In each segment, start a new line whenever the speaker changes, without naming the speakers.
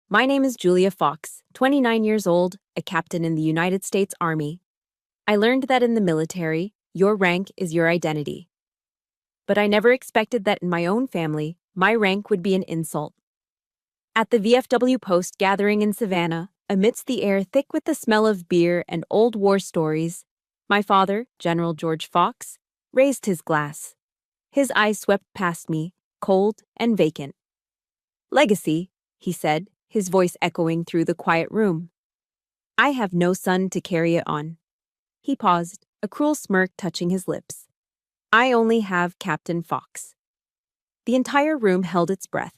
My name is Julia Fox, 29 years old, a captain in the United States Army. I learned that in the military, your rank is your identity. But I never expected that in my own family, my rank would be an insult. At the VFW Post gathering in Savannah, amidst the air thick with the smell of beer and old war stories, my father, General George Fox, raised his glass. His eyes swept past me, cold and vacant. "Legacy," he said, his voice echoing through the quiet room. "I have no son to carry it on." He paused, a cruel smirk touching his lips. "I only have Captain Fox." The entire room held its breath.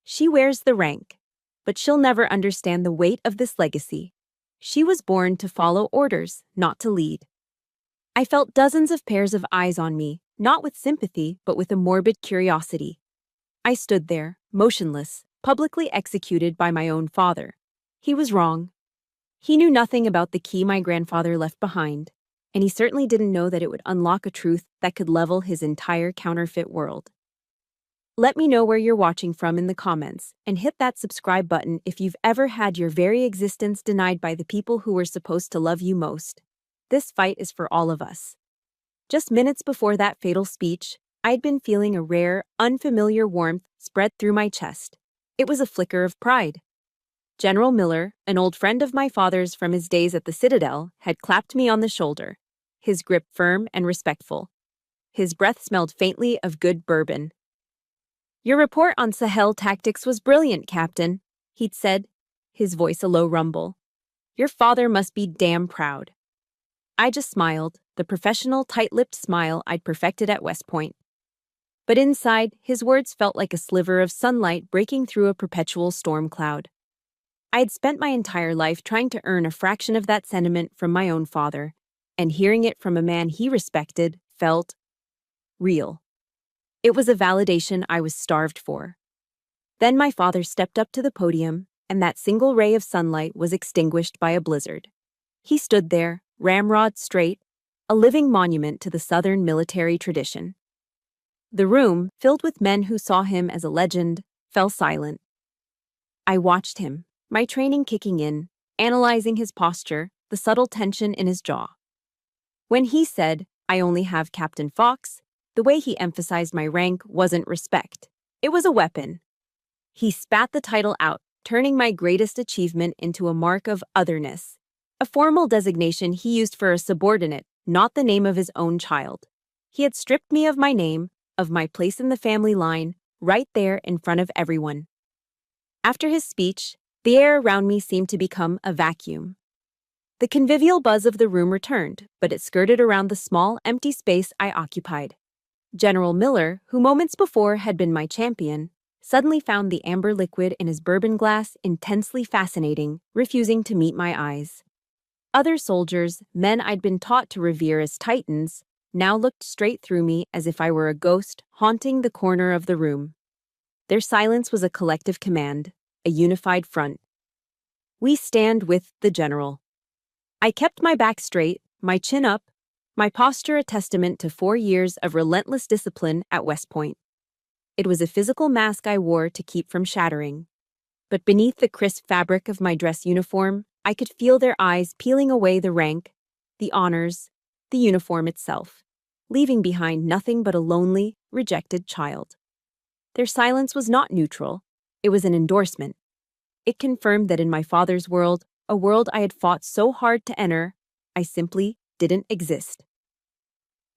She wears the rank, but she'll never understand the weight of this legacy. She was born to follow orders, not to lead. I felt dozens of pairs of eyes on me, not with sympathy, but with a morbid curiosity. I stood there, motionless, publicly executed by my own father. He was wrong. He knew nothing about the key my grandfather left behind, and he certainly didn't know that it would unlock a truth that could level his entire counterfeit world. Let me know where you're watching from in the comments, and hit that subscribe button if you've ever had your very existence denied by the people who were supposed to love you most. This fight is for all of us. Just minutes before that fatal speech, I'd been feeling a rare, unfamiliar warmth spread through my chest. It was a flicker of pride. General Miller, an old friend of my father's from his days at the Citadel, had clapped me on the shoulder, his grip firm and respectful. His breath smelled faintly of good bourbon. "Your report on Sahel tactics was brilliant, Captain," he'd said, his voice a low rumble. "Your father must be damn proud." I just smiled, the professional, tight-lipped smile I'd perfected at West Point. But inside, his words felt like a sliver of sunlight breaking through a perpetual storm cloud. I had spent my entire life trying to earn a fraction of that sentiment from my own father, and hearing it from a man he respected felt real. It was a validation I was starved for. Then my father stepped up to the podium, and that single ray of sunlight was extinguished by a blizzard. He stood there, ramrod straight, a living monument to the Southern military tradition. The room, filled with men who saw him as a legend, fell silent. I watched him, my training kicking in, analyzing his posture, the subtle tension in his jaw. When he said, "I only have Captain Fox," the way he emphasized my rank wasn't respect. It was a weapon. He spat the title out, turning my greatest achievement into a mark of otherness, a formal designation he used for a subordinate, not the name of his own child. He had stripped me of my name, of my place in the family line, right there in front of everyone. After his speech, the air around me seemed to become a vacuum. The convivial buzz of the room returned, but it skirted around the small, empty space I occupied. General Miller, who moments before had been my champion, suddenly found the amber liquid in his bourbon glass intensely fascinating, refusing to meet my eyes. Other soldiers, men I'd been taught to revere as titans, now looked straight through me as if I were a ghost haunting the corner of the room. Their silence was a collective command, a unified front. "We stand with the general." I kept my back straight, my chin up, my posture a testament to 4 years of relentless discipline at West Point. It was a physical mask I wore to keep from shattering. But beneath the crisp fabric of my dress uniform, I could feel their eyes peeling away the rank, the honors, the uniform itself, leaving behind nothing but a lonely, rejected child. Their silence was not neutral. It was an endorsement. It confirmed that in my father's world, a world I had fought so hard to enter, I simply didn't exist.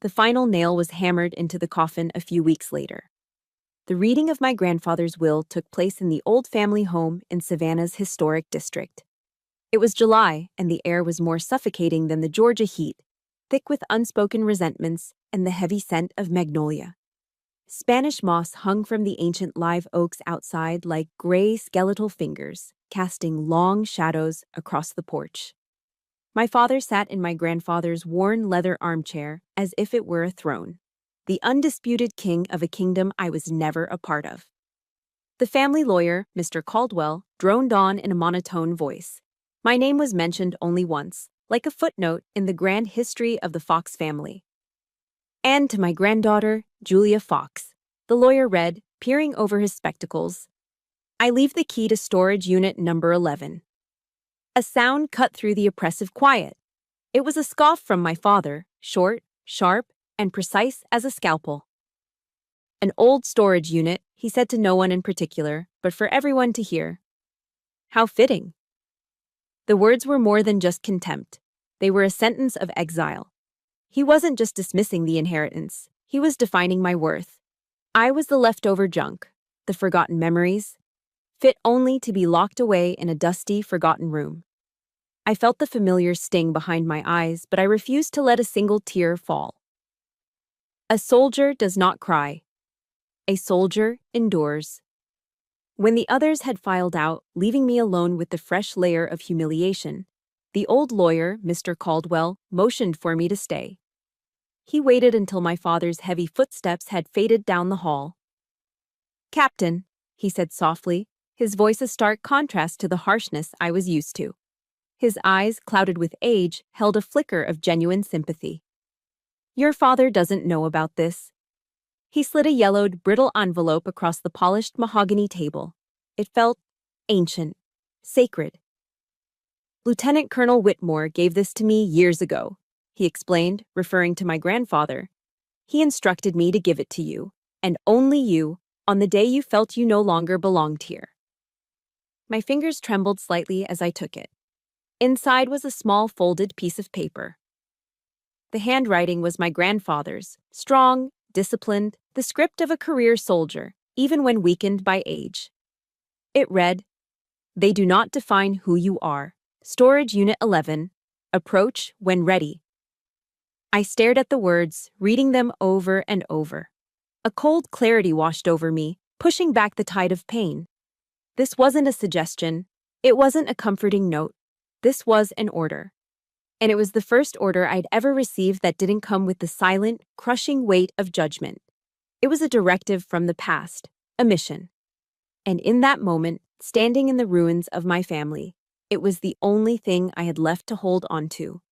The final nail was hammered into the coffin a few weeks later. The reading of my grandfather's will took place in the old family home in Savannah's historic district. It was July, and the air was more suffocating than the Georgia heat, thick with unspoken resentments and the heavy scent of magnolia. Spanish moss hung from the ancient live oaks outside like gray skeletal fingers, casting long shadows across the porch. My father sat in my grandfather's worn leather armchair as if it were a throne, the undisputed king of a kingdom I was never a part of. The family lawyer, Mr. Caldwell, droned on in a monotone voice. My name was mentioned only once, like a footnote in the grand history of the Fox family. "And to my granddaughter, Julia Fox," the lawyer read, peering over his spectacles. I leave the key to storage unit number 11. A sound cut through the oppressive quiet. It was a scoff from my father, short, sharp, and precise as a scalpel. An old storage unit, he said to no one in particular, but for everyone to hear. How fitting. The words were more than just contempt. They were a sentence of exile. He wasn't just dismissing the inheritance. He was defining my worth. I was the leftover junk, the forgotten memories, fit only to be locked away in a dusty, forgotten room. I felt the familiar sting behind my eyes, but I refused to let a single tear fall. A soldier does not cry. A soldier endures. When the others had filed out, leaving me alone with the fresh layer of humiliation, the old lawyer, Mr. Caldwell, motioned for me to stay. He waited until my father's heavy footsteps had faded down the hall. "Captain," he said softly, his voice a stark contrast to the harshness I was used to. His eyes, clouded with age, held a flicker of genuine sympathy. "Your father doesn't know about this." He slid a yellowed, brittle envelope across the polished mahogany table. It felt ancient, sacred. "Lieutenant Colonel Whitmore gave this to me years ago," he explained, referring to my grandfather. "He instructed me to give it to you, and only you, on the day you felt you no longer belonged here." My fingers trembled slightly as I took it. Inside was a small folded piece of paper. The handwriting was my grandfather's, strong, disciplined, the script of a career soldier, even when weakened by age. It read, "They do not define who you are. Storage Unit 11. Approach when ready." I stared at the words, reading them over and over. A cold clarity washed over me, pushing back the tide of pain. This wasn't a suggestion. It wasn't a comforting note. This was an order. And it was the first order I'd ever received that didn't come with the silent, crushing weight of judgment. It was a directive from the past, a mission. And in that moment, standing in the ruins of my family, it was the only thing I had left to hold on to.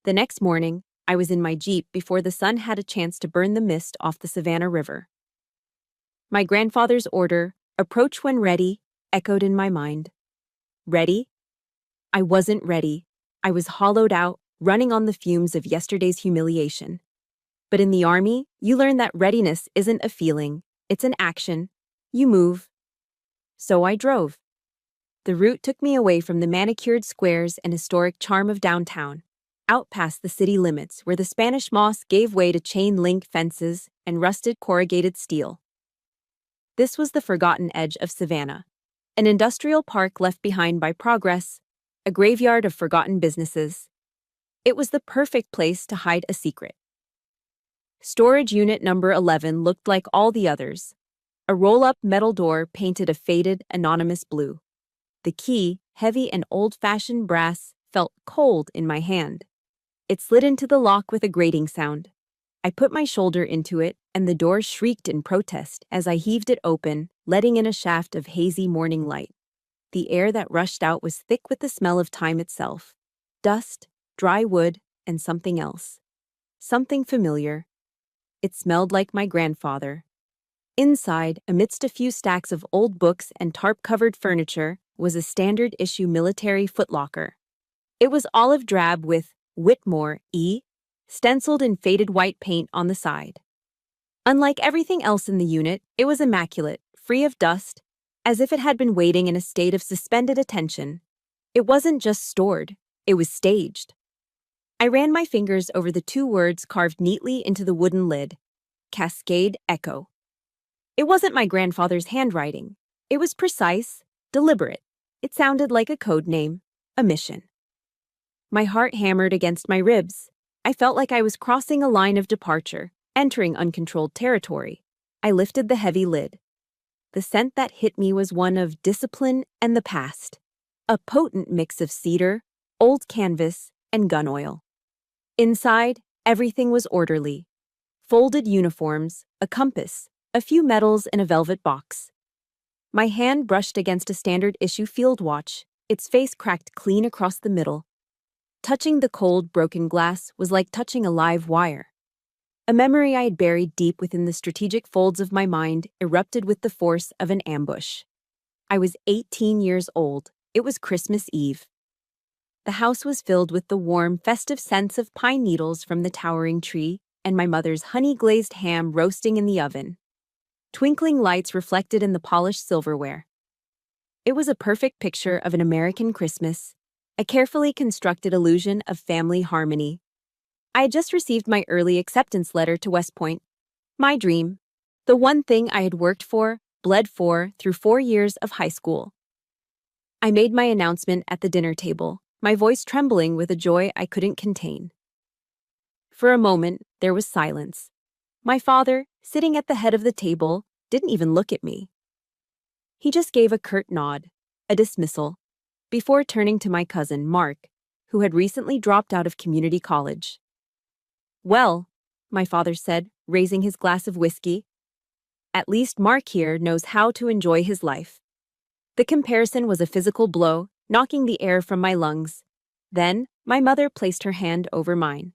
The next morning, I was in my Jeep before the sun had a chance to burn the mist off the Savannah River. My grandfather's order, "Approach when ready," echoed in my mind. Ready? I wasn't ready. I was hollowed out, running on the fumes of yesterday's humiliation. But in the Army, you learn that readiness isn't a feeling, it's an action. You move. So I drove. The route took me away from the manicured squares and historic charm of downtown, out past the city limits where the Spanish moss gave way to chain-link fences and rusted corrugated steel. This was the forgotten edge of Savannah, an industrial park left behind by progress, a graveyard of forgotten businesses. It was the perfect place to hide a secret. Storage Unit number 11 looked like all the others. A roll-up metal door painted a faded, anonymous blue. The key, heavy and old-fashioned brass, felt cold in my hand. It slid into the lock with a grating sound. I put my shoulder into it, and the door shrieked in protest as I heaved it open, letting in a shaft of hazy morning light. The air that rushed out was thick with the smell of time itself. Dust, dry wood, and something else. Something familiar. It smelled like my grandfather. Inside, amidst a few stacks of old books and tarp-covered furniture, was a standard-issue military footlocker. It was olive drab with Whitmore, E., stenciled in faded white paint on the side. Unlike everything else in the unit, it was immaculate, free of dust, as if it had been waiting in a state of suspended attention. It wasn't just stored, it was staged. I ran my fingers over the two words carved neatly into the wooden lid, Cascade Echo. It wasn't my grandfather's handwriting. It was precise, deliberate. It sounded like a code name, a mission. My heart hammered against my ribs. I felt like I was crossing a line of departure, entering uncontrolled territory. I lifted the heavy lid. The scent that hit me was one of discipline and the past, a potent mix of cedar, old canvas, and gun oil. Inside, everything was orderly. Folded uniforms, a compass, a few medals in a velvet box. My hand brushed against a standard-issue field watch, its face cracked clean across the middle. Touching the cold, broken glass was like touching a live wire. A memory I had buried deep within the strategic folds of my mind erupted with the force of an ambush. I was 18 years old. It was Christmas Eve. The house was filled with the warm, festive scents of pine needles from the towering tree and my mother's honey-glazed ham roasting in the oven. Twinkling lights reflected in the polished silverware. It was a perfect picture of an American Christmas, a carefully constructed illusion of family harmony. I had just received my early acceptance letter to West Point. My dream. The one thing I had worked for, bled for, through 4 years of high school. I made my announcement at the dinner table, my voice trembling with a joy I couldn't contain. For a moment, there was silence. My father, sitting at the head of the table, didn't even look at me. He just gave a curt nod, a dismissal, before turning to my cousin, Mark, who had recently dropped out of community college. "Well," my father said, raising his glass of whiskey, "at least Mark here knows how to enjoy his life." The comparison was a physical blow, knocking the air from my lungs. Then, my mother placed her hand over mine.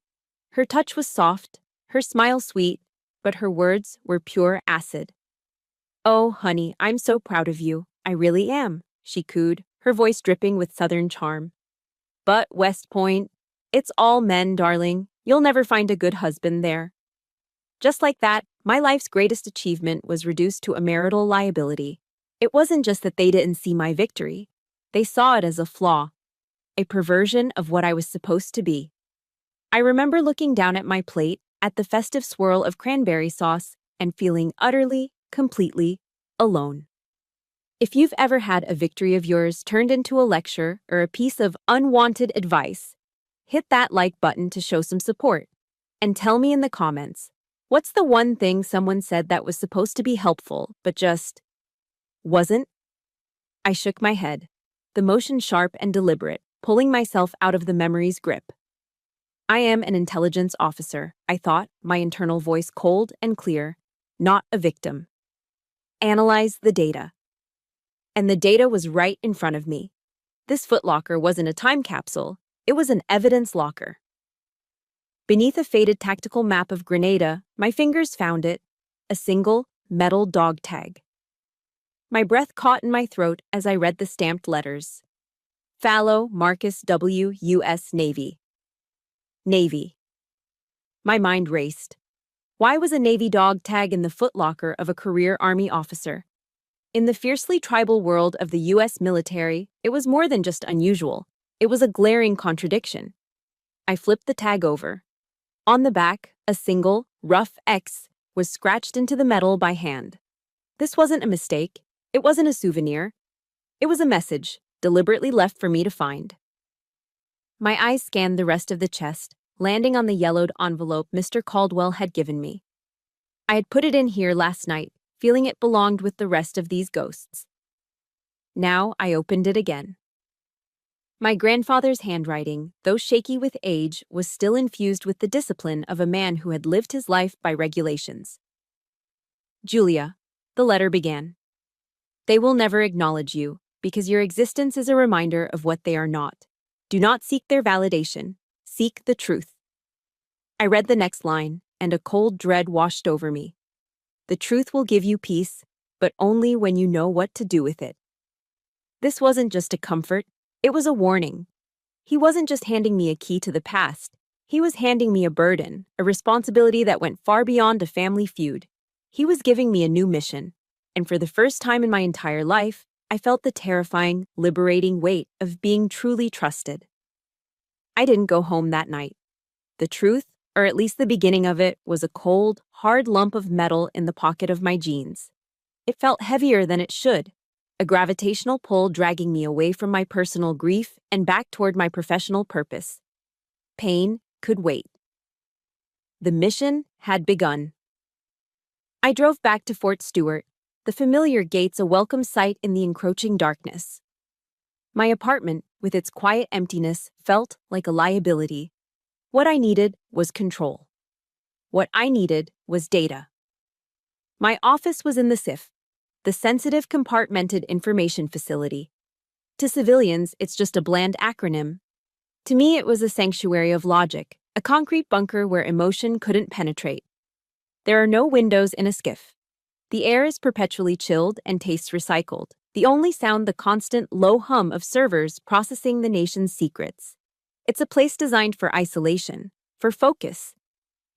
Her touch was soft, her smile sweet, but her words were pure acid. "Oh, honey, I'm so proud of you. I really am," she cooed, her voice dripping with southern charm. "But West Point, it's all men, darling. You'll never find a good husband there." Just like that, my life's greatest achievement was reduced to a marital liability. It wasn't just that they didn't see my victory. They saw it as a flaw, a perversion of what I was supposed to be. I remember looking down at my plate, at the festive swirl of cranberry sauce, and feeling utterly, completely alone. If you've ever had a victory of yours turned into a lecture or a piece of unwanted advice, hit that like button to show some support. And tell me in the comments, what's the one thing someone said that was supposed to be helpful, but just wasn't? I shook my head, the motion sharp and deliberate, pulling myself out of the memory's grip. I am an intelligence officer, I thought, my internal voice cold and clear, not a victim. Analyze the data. And the data was right in front of me. This footlocker wasn't a time capsule, it was an evidence locker. Beneath a faded tactical map of Grenada, my fingers found it, a single, metal dog tag. My breath caught in my throat as I read the stamped letters. Fallow Marcus W. U.S. Navy. Navy. My mind raced. Why was a Navy dog tag in the footlocker of a career Army officer? In the fiercely tribal world of the U.S. military, it was more than just unusual. It was a glaring contradiction. I flipped the tag over. On the back, a single, rough X was scratched into the metal by hand. This wasn't a mistake. It wasn't a souvenir. It was a message, deliberately left for me to find. My eyes scanned the rest of the chest, landing on the yellowed envelope Mr. Caldwell had given me. I had put it in here last night, feeling it belonged with the rest of these ghosts. Now I opened it again. My grandfather's handwriting, though shaky with age, was still infused with the discipline of a man who had lived his life by regulations. Julia, the letter began. They will never acknowledge you, because your existence is a reminder of what they are not. Do not seek their validation. Seek the truth. I read the next line, and a cold dread washed over me. The truth will give you peace, but only when you know what to do with it. This wasn't just a comfort, it was a warning. He wasn't just handing me a key to the past. He was handing me a burden, a responsibility that went far beyond a family feud. He was giving me a new mission, and for the first time in my entire life, I felt the terrifying, liberating weight of being truly trusted. I didn't go home that night. The truth, or at least the beginning of it, was a cold, hard lump of metal in the pocket of my jeans. It felt heavier than it should, a gravitational pull dragging me away from my personal grief and back toward my professional purpose. Pain could wait. The mission had begun. I drove back to Fort Stewart, the familiar gates a welcome sight in the encroaching darkness. My apartment, with its quiet emptiness, felt like a liability. What I needed was control. What I needed was data. My office was in the SIF, the Sensitive Compartmented Information Facility. To civilians, it's just a bland acronym. To me, it was a sanctuary of logic, a concrete bunker where emotion couldn't penetrate. There are no windows in a SCIF. The air is perpetually chilled and tastes recycled. The only sound the constant low hum of servers processing the nation's secrets. It's a place designed for isolation, for focus.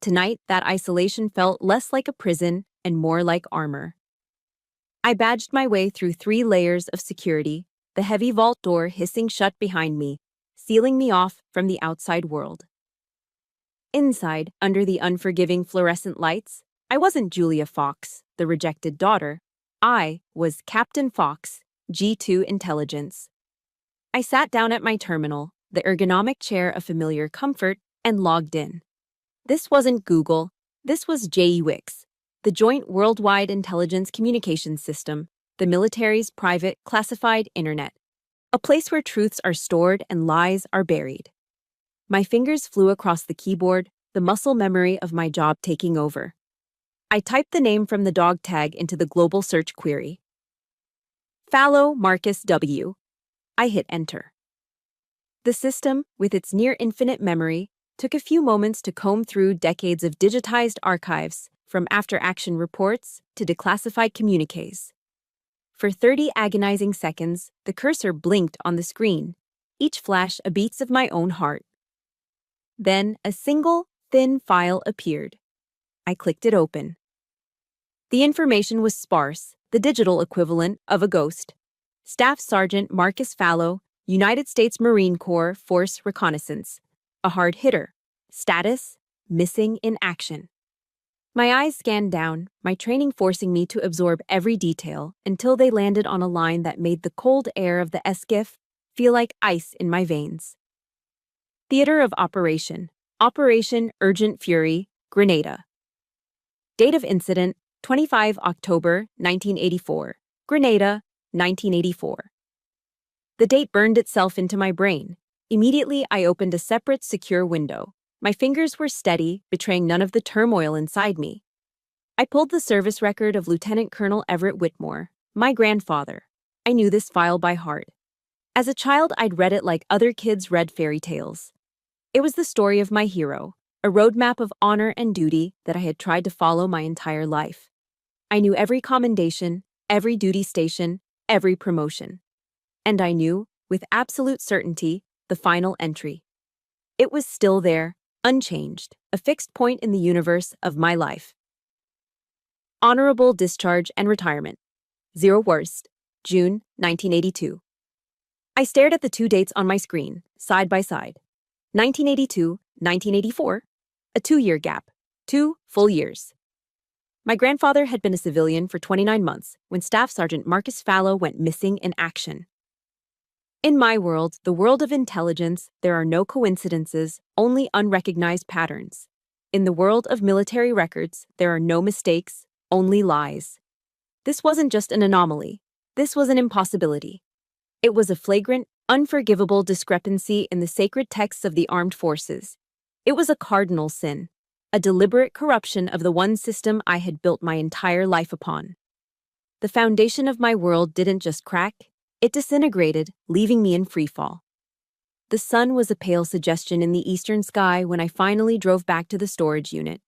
Tonight, that isolation felt less like a prison and more like armor. I badged my way through 3 layers of security, the heavy vault door hissing shut behind me, sealing me off from the outside world. Inside, under the unforgiving fluorescent lights, I wasn't Julia Fox, the rejected daughter. I was Captain Fox, G2 Intelligence. I sat down at my terminal, the ergonomic chair of familiar comfort, and logged in. This wasn't Google, this was JEWIX, the Joint Worldwide Intelligence Communications System, the military's private, classified internet. A place where truths are stored and lies are buried. My fingers flew across the keyboard, the muscle memory of my job taking over. I typed the name from the dog tag into the global search query. Fallow Marcus W. I hit enter. The system, with its near-infinite memory, took a few moments to comb through decades of digitized archives, from after-action reports to declassified communiques. For 30 agonizing seconds, the cursor blinked on the screen, each flash a beat of my own heart. Then a single, thin file appeared. I clicked it open. The information was sparse, the digital equivalent of a ghost. Staff Sergeant Marcus Fallow, United States Marine Corps Force Reconnaissance. A hard hitter. Status: missing in action. My eyes scanned down, my training forcing me to absorb every detail until they landed on a line that made the cold air of the SCIF feel like ice in my veins. Theater of Operation. Operation Urgent Fury, Grenada. Date of incident: 25 October 1984. Grenada, 1984. The date burned itself into my brain. Immediately, I opened a separate, secure window. My fingers were steady, betraying none of the turmoil inside me. I pulled the service record of Lieutenant Colonel Everett Whitmore, my grandfather. I knew this file by heart. As a child, I'd read it like other kids read fairy tales. It was the story of my hero, a roadmap of honor and duty that I had tried to follow my entire life. I knew every commendation, every duty station, every promotion. And I knew, with absolute certainty, the final entry. It was still there, unchanged, a fixed point in the universe of my life. Honorable Discharge and Retirement. 0 Worst, June 1982. I stared at the 2 dates on my screen, side by side. 1982, 1984, a 2-year gap, 2 full years. My grandfather had been a civilian for 29 months when Staff Sergeant Marcus Fallow went missing in action. In my world, the world of intelligence, there are no coincidences, only unrecognized patterns. In the world of military records, there are no mistakes, only lies. This wasn't just an anomaly. This was an impossibility. It was a flagrant, unforgivable discrepancy in the sacred texts of the armed forces. It was a cardinal sin, a deliberate corruption of the one system I had built my entire life upon. The foundation of my world didn't just crack, it disintegrated, leaving me in freefall. The sun was a pale suggestion in the eastern sky when I finally drove back to the storage unit.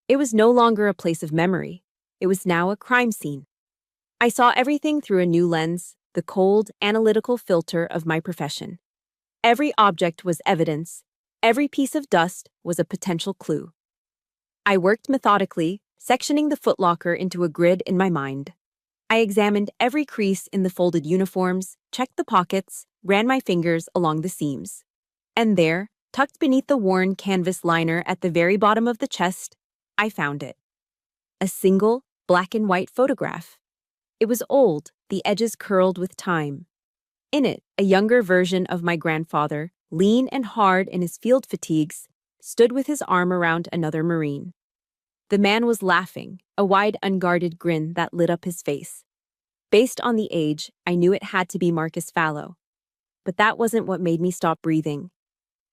It was no longer a place of memory. It was now a crime scene. I saw everything through a new lens, the cold, analytical filter of my profession. Every object was evidence. Every piece of dust was a potential clue. I worked methodically, sectioning the footlocker into a grid in my mind. I examined every crease in the folded uniforms, checked the pockets, ran my fingers along the seams. And there, tucked beneath the worn canvas liner at the very bottom of the chest, I found it. A single, black and white photograph. It was old, the edges curled with time. In it, a younger version of my grandfather, lean and hard in his field fatigues, stood with his arm around another Marine. The man was laughing, a wide, unguarded grin that lit up his face. Based on the age, I knew it had to be Marcus Fallow. But that wasn't what made me stop breathing.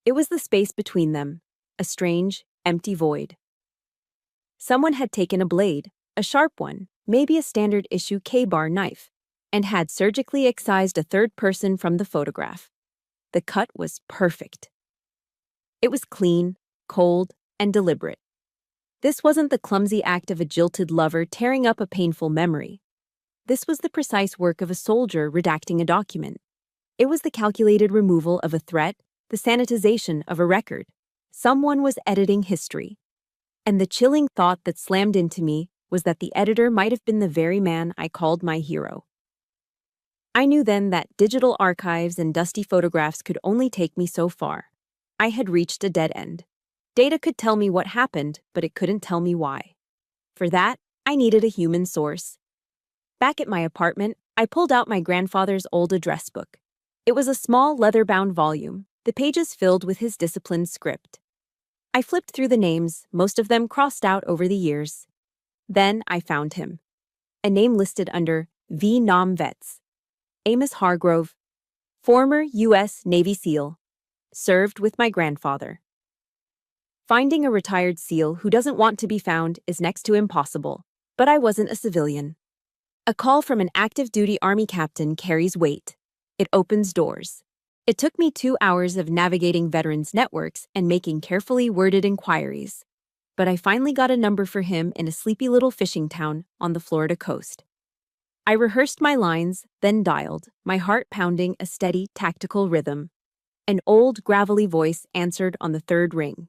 It was the space between them, a strange, empty void. Someone had taken a blade, a sharp one, maybe a standard-issue K-bar knife, and had surgically excised a third person from the photograph. The cut was perfect. It was clean, cold, and deliberate. This wasn't the clumsy act of a jilted lover tearing up a painful memory. This was the precise work of a soldier redacting a document. It was the calculated removal of a threat, the sanitization of a record. Someone was editing history. And the chilling thought that slammed into me was that the editor might have been the very man I called my hero. I knew then that digital archives and dusty photographs could only take me so far. I had reached a dead end. Data could tell me what happened, but it couldn't tell me why. For that, I needed a human source. Back at my apartment, I pulled out my grandfather's old address book. It was a small leather-bound volume, the pages filled with his disciplined script. I flipped through the names, most of them crossed out over the years. Then I found him. A name listed under V. Nam Vets. Amos Hargrove, former U.S. Navy SEAL, served with my grandfather. Finding a retired SEAL who doesn't want to be found is next to impossible, but I wasn't a civilian. A call from an active-duty Army captain carries weight. It opens doors. It took me 2 hours of navigating veterans' networks and making carefully worded inquiries. But I finally got a number for him in a sleepy little fishing town on the Florida coast. I rehearsed my lines, then dialed, my heart pounding a steady, tactical rhythm. An old, gravelly voice answered on the third ring.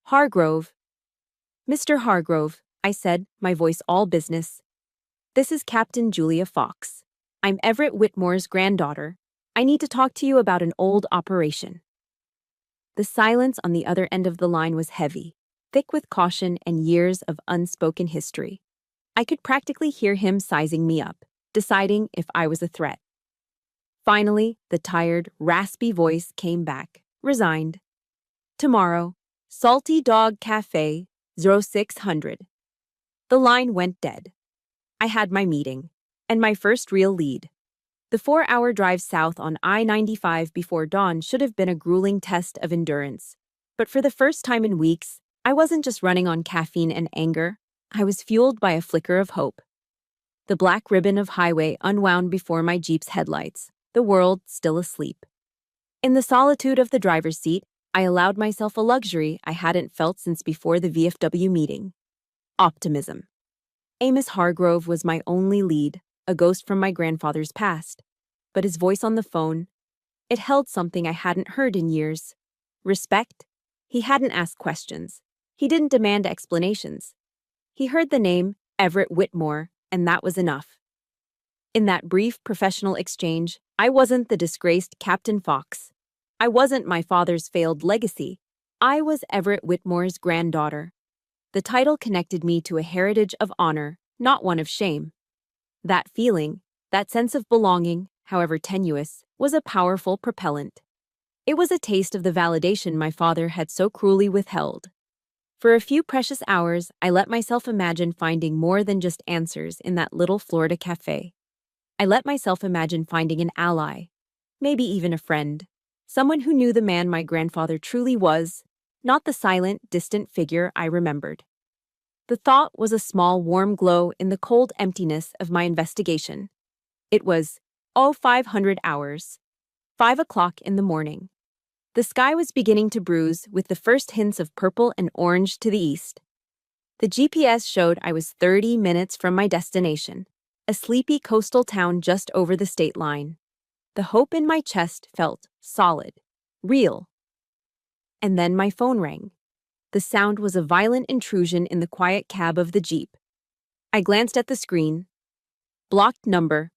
Hargrove. Mr. Hargrove, I said, my voice all business. This is Captain Julia Fox. I'm Everett Whitmore's granddaughter. I need to talk to you about an old operation. The silence on the other end of the line was heavy, thick with caution and years of unspoken history. I could practically hear him sizing me up, deciding if I was a threat. Finally, the tired, raspy voice came back, resigned. Tomorrow, Salty Dog Cafe, 0600. The line went dead. I had my meeting, and my first real lead. The 4-hour drive south on I-95 before dawn should have been a grueling test of endurance. But for the first time in weeks, I wasn't just running on caffeine and anger. I was fueled by a flicker of hope. The black ribbon of highway unwound before my Jeep's headlights, the world still asleep. In the solitude of the driver's seat, I allowed myself a luxury I hadn't felt since before the VFW meeting. Optimism. Amos Hargrove was my only lead, a ghost from my grandfather's past. But his voice on the phone, it held something I hadn't heard in years. Respect. He hadn't asked questions. He didn't demand explanations. He heard the name, Everett Whitmore, and that was enough. In that brief professional exchange, I wasn't the disgraced Captain Fox. I wasn't my father's failed legacy. I was Everett Whitmore's granddaughter. The title connected me to a heritage of honor, not one of shame. That feeling, that sense of belonging, however tenuous, was a powerful propellant. It was a taste of the validation my father had so cruelly withheld. For a few precious hours, I let myself imagine finding more than just answers in that little Florida cafe. I let myself imagine finding an ally, maybe even a friend, someone who knew the man my grandfather truly was, not the silent, distant figure I remembered. The thought was a small, warm glow in the cold emptiness of my investigation. It was 0500 hours, 5 o'clock in the morning. The sky was beginning to bruise with the first hints of purple and orange to the east. The GPS showed I was 30 minutes from my destination, a sleepy coastal town just over the state line. The hope in my chest felt solid, real. And then my phone rang. The sound was a violent intrusion in the quiet cab of the Jeep. I glanced at the screen. Blocked number.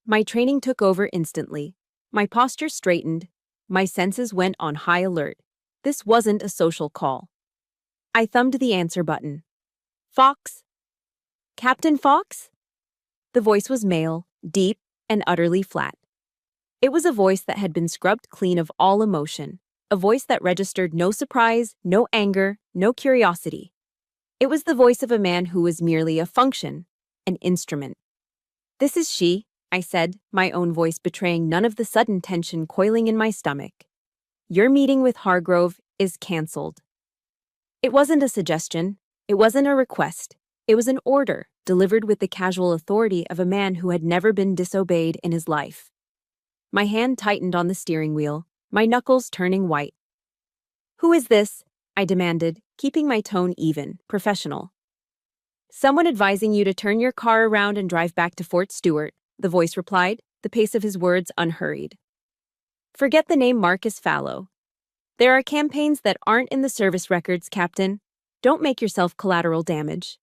My training took over instantly. My posture straightened. My senses went on high alert. This wasn't a social call. I thumbed the answer button. Fox? Captain Fox? The voice was male, deep, and utterly flat. It was a voice that had been scrubbed clean of all emotion, a voice that registered no surprise, no anger, no curiosity. It was the voice of a man who was merely a function, an instrument. This is she, I said, my own voice betraying none of the sudden tension coiling in my stomach. Your meeting with Hargrove is cancelled. It wasn't a suggestion. It wasn't a request. It was an order, delivered with the casual authority of a man who had never been disobeyed in his life. My hand tightened on the steering wheel, my knuckles turning white. Who is this? I demanded, keeping my tone even, professional. Someone advising you to turn your car around and drive back to Fort Stewart, the voice replied, the pace of his words unhurried. Forget the name Marcus Fallow. There are campaigns that aren't in the service records, Captain. Don't make yourself collateral damage.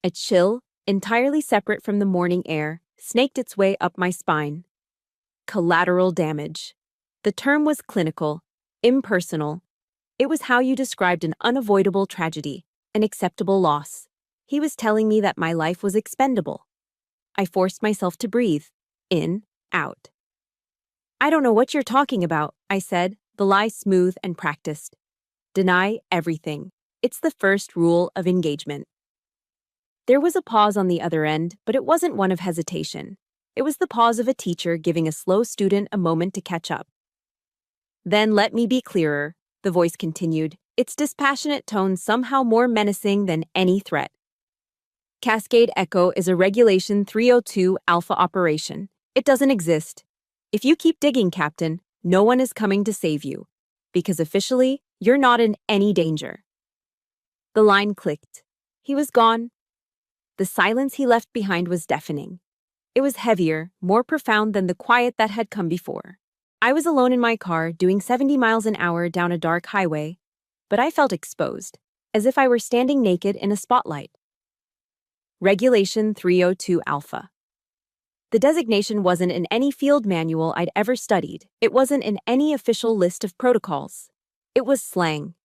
A chill, entirely separate from the morning air, snaked its way up my spine. Collateral damage. The term was clinical, impersonal. It was how you described an unavoidable tragedy, an acceptable loss. He was telling me that my life was expendable. I forced myself to breathe. In, out. I don't know what you're talking about, I said, the lie smooth and practiced. Deny everything. It's the first rule of engagement. There was a pause on the other end, but it wasn't one of hesitation. It was the pause of a teacher giving a slow student a moment to catch up. Then let me be clearer, the voice continued, its dispassionate tone somehow more menacing than any threat. Cascade Echo is a Regulation 302 Alpha operation. It doesn't exist. If you keep digging, Captain, no one is coming to save you, because officially, you're not in any danger. The line clicked. He was gone. The silence he left behind was deafening. It was heavier, more profound than the quiet that had come before. I was alone in my car, doing 70 miles an hour down a dark highway, but I felt exposed, as if I were standing naked in a spotlight. Regulation 302 Alpha. The designation wasn't in any field manual I'd ever studied. It wasn't in any official list of protocols. It was slang.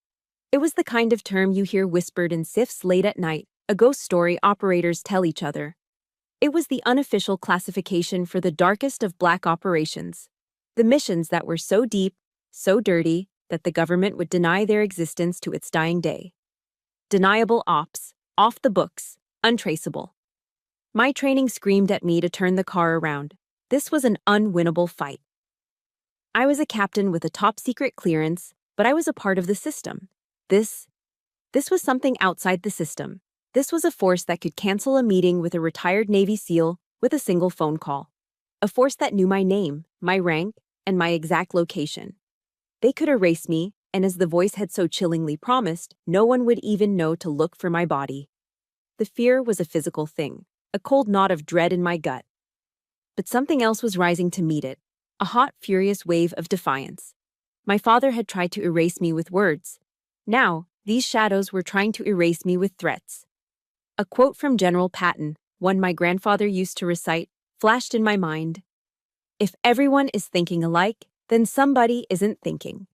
It was the kind of term you hear whispered in SIFs late at night, a ghost story operators tell each other. It was the unofficial classification for the darkest of black operations, the missions that were so deep, so dirty, that the government would deny their existence to its dying day. Deniable ops, off the books, untraceable. My training screamed at me to turn the car around. This was an unwinnable fight. I was a captain with a top-secret clearance, but I was a part of the system. This was something outside the system. This was a force that could cancel a meeting with a retired Navy SEAL with a single phone call. A force that knew my name, my rank, and my exact location. They could erase me, and as the voice had so chillingly promised, no one would even know to look for my body. The fear was a physical thing, a cold knot of dread in my gut. But something else was rising to meet it, a hot, furious wave of defiance. My father had tried to erase me with words. Now, these shadows were trying to erase me with threats. A quote from General Patton, one my grandfather used to recite, flashed in my mind. If everyone is thinking alike, then somebody isn't thinking.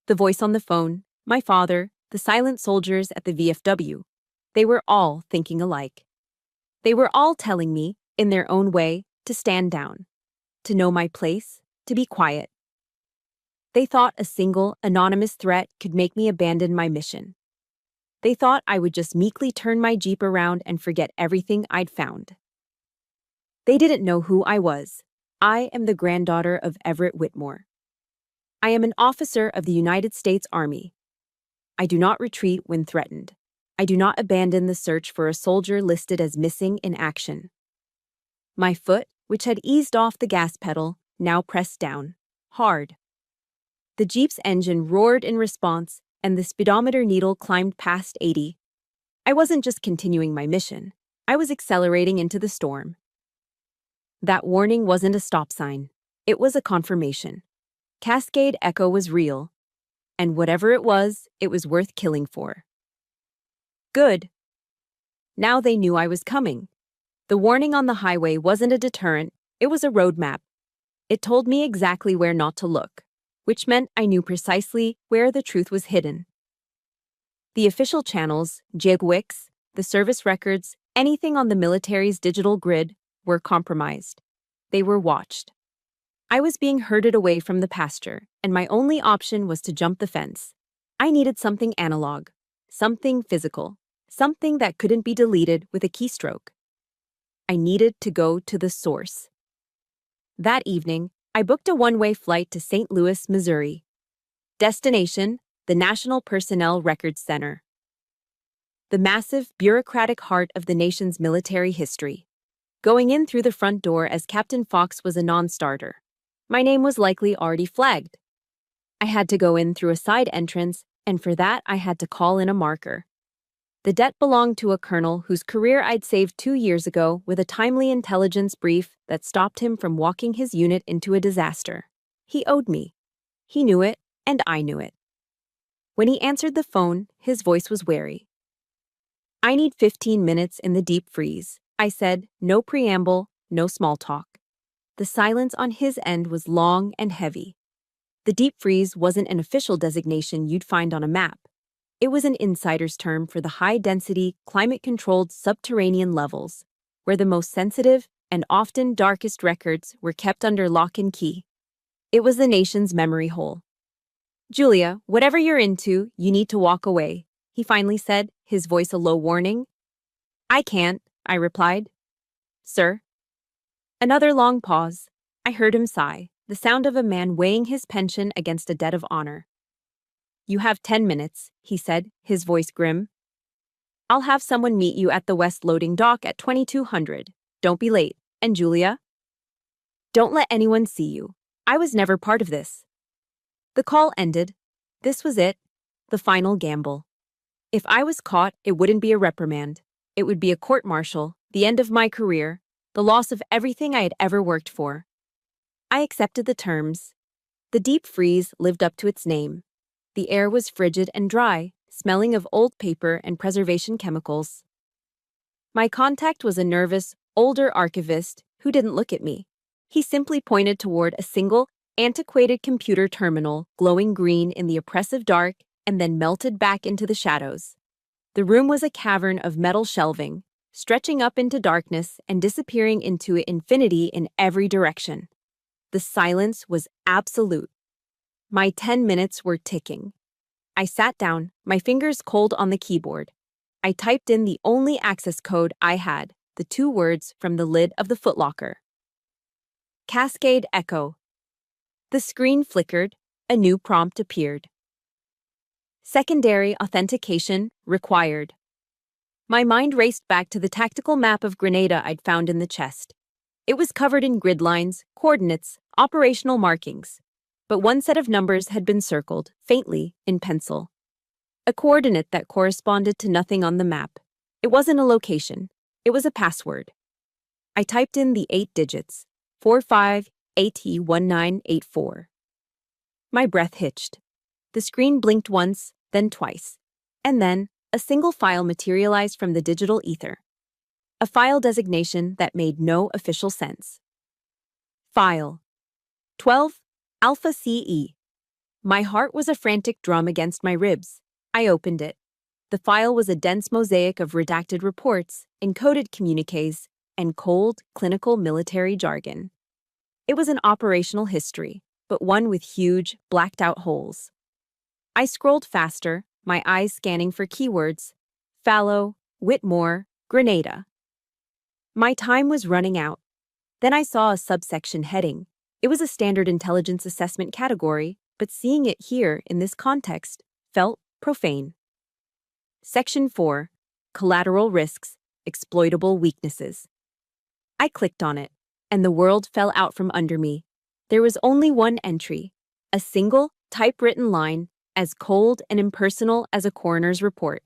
The voice on the phone, my father, the silent soldiers at the VFW, they were all thinking alike. They were all telling me, in their own way, to stand down, to know my place, to be quiet. They thought a single, anonymous threat could make me abandon my mission. They thought I would just meekly turn my Jeep around and forget everything I'd found. They didn't know who I was. I am the granddaughter of Everett Whitmore. I am an officer of the United States Army. I do not retreat when threatened. I do not abandon the search for a soldier listed as missing in action. My foot, which had eased off the gas pedal, now pressed down, hard. The Jeep's engine roared in response, and the speedometer needle climbed past 80. I wasn't just continuing my mission. I was accelerating into the storm. That warning wasn't a stop sign. It was a confirmation. Cascade Echo was real. And whatever it was worth killing for. Good. Now they knew I was coming. The warning on the highway wasn't a deterrent, it was a roadmap. It told me exactly where not to look, which meant I knew precisely where the truth was hidden. The official channels, JIGWICS, the service records, anything on the military's digital grid, were compromised. They were watched. I was being herded away from the pasture, and my only option was to jump the fence. I needed something analog, something physical, something that couldn't be deleted with a keystroke. I needed to go to the source. That evening, I booked a one-way flight to St. Louis, Missouri. Destination, the National Personnel Records Center. The massive, bureaucratic heart of the nation's military history. Going in through the front door as Captain Fox was a non-starter. My name was likely already flagged. I had to go in through a side entrance, and for that I had to call in a marker. The debt belonged to a colonel whose career I'd saved 2 years ago with a timely intelligence brief that stopped him from walking his unit into a disaster. He owed me. He knew it, and I knew it. When he answered the phone, his voice was wary. "I need 15 minutes in the deep freeze," I said, no preamble, no small talk. The silence on his end was long and heavy. The deep freeze wasn't an official designation you'd find on a map. It was an insider's term for the high-density, climate-controlled subterranean levels, where the most sensitive and often darkest records were kept under lock and key. It was the nation's memory hole. "Julia, whatever you're into, you need to walk away," he finally said, his voice a low warning. "I can't," I replied. "Sir?" Another long pause. I heard him sigh, the sound of a man weighing his pension against a debt of honor. "You have 10 minutes," he said, his voice grim. "I'll have someone meet you at the West Loading Dock at 2200. Don't be late. And Julia? Don't let anyone see you. I was never part of this." The call ended. This was it, the final gamble. If I was caught, it wouldn't be a reprimand. It would be a court-martial, the end of my career, the loss of everything I had ever worked for. I accepted the terms. The deep freeze lived up to its name. The air was frigid and dry, smelling of old paper and preservation chemicals. My contact was a nervous, older archivist who didn't look at me. He simply pointed toward a single, antiquated computer terminal glowing green in the oppressive dark and then melted back into the shadows. The room was a cavern of metal shelving, stretching up into darkness and disappearing into infinity in every direction. The silence was absolute. My 10 minutes were ticking. I sat down, my fingers cold on the keyboard. I typed in the only access code I had, the 2 words from the lid of the footlocker. Cascade Echo. The screen flickered, a new prompt appeared. Secondary authentication required. My mind raced back to the tactical map of Grenada I'd found in the chest. It was covered in grid lines, coordinates, operational markings. But one set of numbers had been circled, faintly, in pencil. A coordinate that corresponded to nothing on the map. It wasn't a location. It was a password. I typed in the 8 digits, 45AT1984. My breath hitched. The screen blinked once, then twice. And then, a single file materialized from the digital ether. A file designation that made no official sense. File 12 Alpha CE. My heart was a frantic drum against my ribs. I opened it. The file was a dense mosaic of redacted reports, encoded communiques, and cold, clinical military jargon. It was an operational history, but one with huge, blacked-out holes. I scrolled faster, my eyes scanning for keywords. Fallow, Whitmore, Grenada. My time was running out. Then I saw a subsection heading. It was a standard intelligence assessment category, but seeing it here in this context felt profane. Section 4. Collateral Risks, Exploitable Weaknesses. I clicked on it, and the world fell out from under me. There was only one entry, a single, typewritten line, as cold and impersonal as a coroner's report.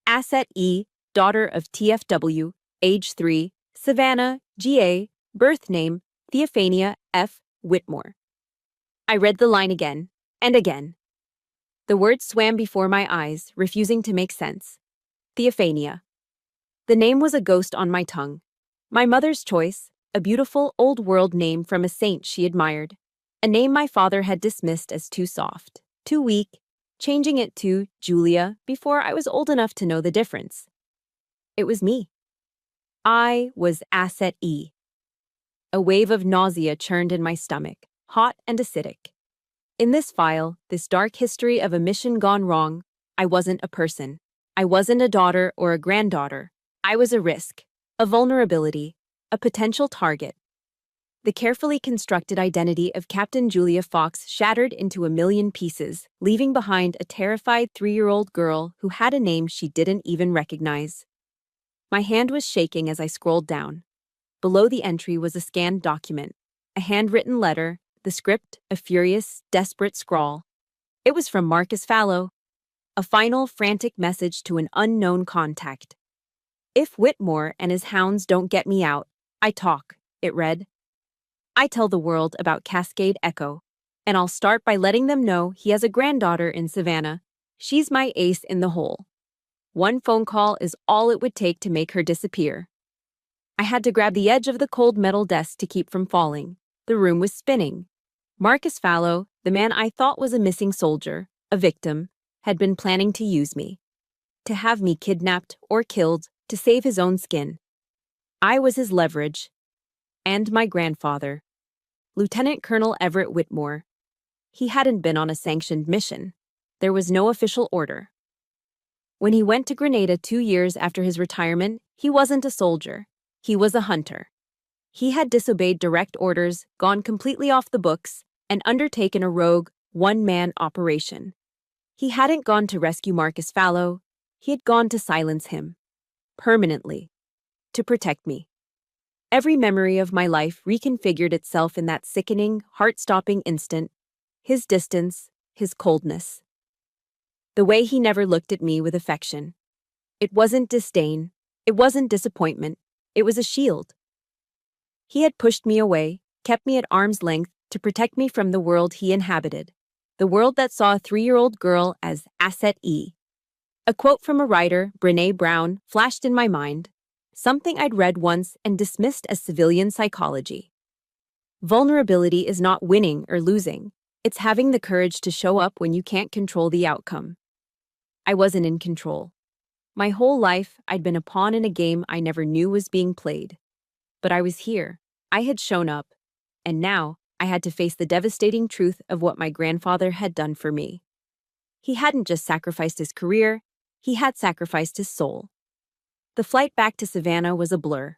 Asset E, daughter of TFW, age 3, Savannah, GA, birth name, Theophania F. Whitmore. I read the line again, and again. The words swam before my eyes, refusing to make sense. Theophania. The name was a ghost on my tongue. My mother's choice, a beautiful, old-world name from a saint she admired. A name my father had dismissed as too soft, too weak, changing it to Julia before I was old enough to know the difference. It was me. I was Asset E. A wave of nausea churned in my stomach, hot and acidic. In this file, this dark history of a mission gone wrong, I wasn't a person. I wasn't a daughter or a granddaughter. I was a risk, a vulnerability, a potential target. The carefully constructed identity of Captain Julia Fox shattered into a million pieces, leaving behind a terrified 3-year-old girl who had a name she didn't even recognize. My hand was shaking as I scrolled down. Below the entry was a scanned document, a handwritten letter, the script a furious, desperate scrawl. It was from Marcus Fallow. A final frantic message to an unknown contact. If Whitmore and his hounds don't get me out, I talk, it read. I tell the world about Cascade Echo, and I'll start by letting them know he has a granddaughter in Savannah. She's my ace in the hole. One phone call is all it would take to make her disappear. I had to grab the edge of the cold metal desk to keep from falling. The room was spinning. Marcus Fallow, the man I thought was a missing soldier, a victim, had been planning to use me. To have me kidnapped or killed to save his own skin. I was his leverage. And my grandfather, Lieutenant Colonel Everett Whitmore. He hadn't been on a sanctioned mission. There was no official order. When he went to Grenada 2 years after his retirement, he wasn't a soldier. He was a hunter. He had disobeyed direct orders, gone completely off the books, and undertaken a rogue, one-man operation. He hadn't gone to rescue Marcus Fallow. He had gone to silence him. Permanently. To protect me. Every memory of my life reconfigured itself in that sickening, heart-stopping instant. His distance, his coldness. The way he never looked at me with affection. It wasn't disdain. It wasn't disappointment. It was a shield. He had pushed me away, kept me at arm's length to protect me from the world he inhabited. The world that saw a 3-year-old girl as Asset E. A quote from a writer, Brené Brown, flashed in my mind. Something I'd read once and dismissed as civilian psychology. Vulnerability is not winning or losing. It's having the courage to show up when you can't control the outcome. I wasn't in control. My whole life, I'd been a pawn in a game I never knew was being played. But I was here. I had shown up. And now, I had to face the devastating truth of what my grandfather had done for me. He hadn't just sacrificed his career, he had sacrificed his soul. The flight back to Savannah was a blur.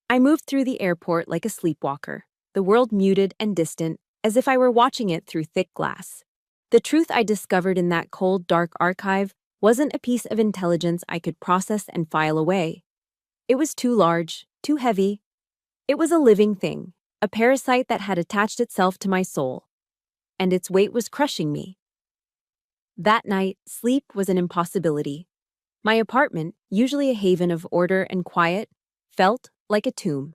I moved through the airport like a sleepwalker, the world muted and distant, as if I were watching it through thick glass. The truth I discovered in that cold, dark archive wasn't a piece of intelligence I could process and file away. It was too large, too heavy. It was a living thing, a parasite that had attached itself to my soul. And its weight was crushing me. That night, sleep was an impossibility. My apartment, usually a haven of order and quiet, felt like a tomb.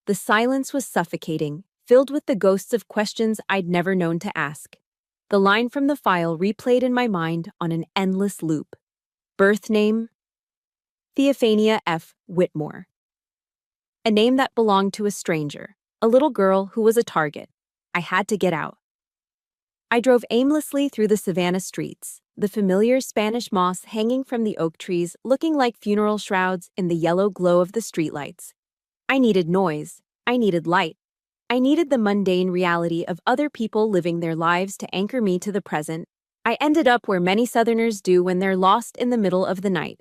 The silence was suffocating, filled with the ghosts of questions I'd never known to ask. The line from the file replayed in my mind on an endless loop. Birth name? Theophania F. Whitmore. A name that belonged to a stranger, a little girl who was a target. I had to get out. I drove aimlessly through the Savannah streets, the familiar Spanish moss hanging from the oak trees looking like funeral shrouds in the yellow glow of the streetlights. I needed noise. I needed light. I needed the mundane reality of other people living their lives to anchor me to the present. I ended up where many Southerners do when they're lost in the middle of the night.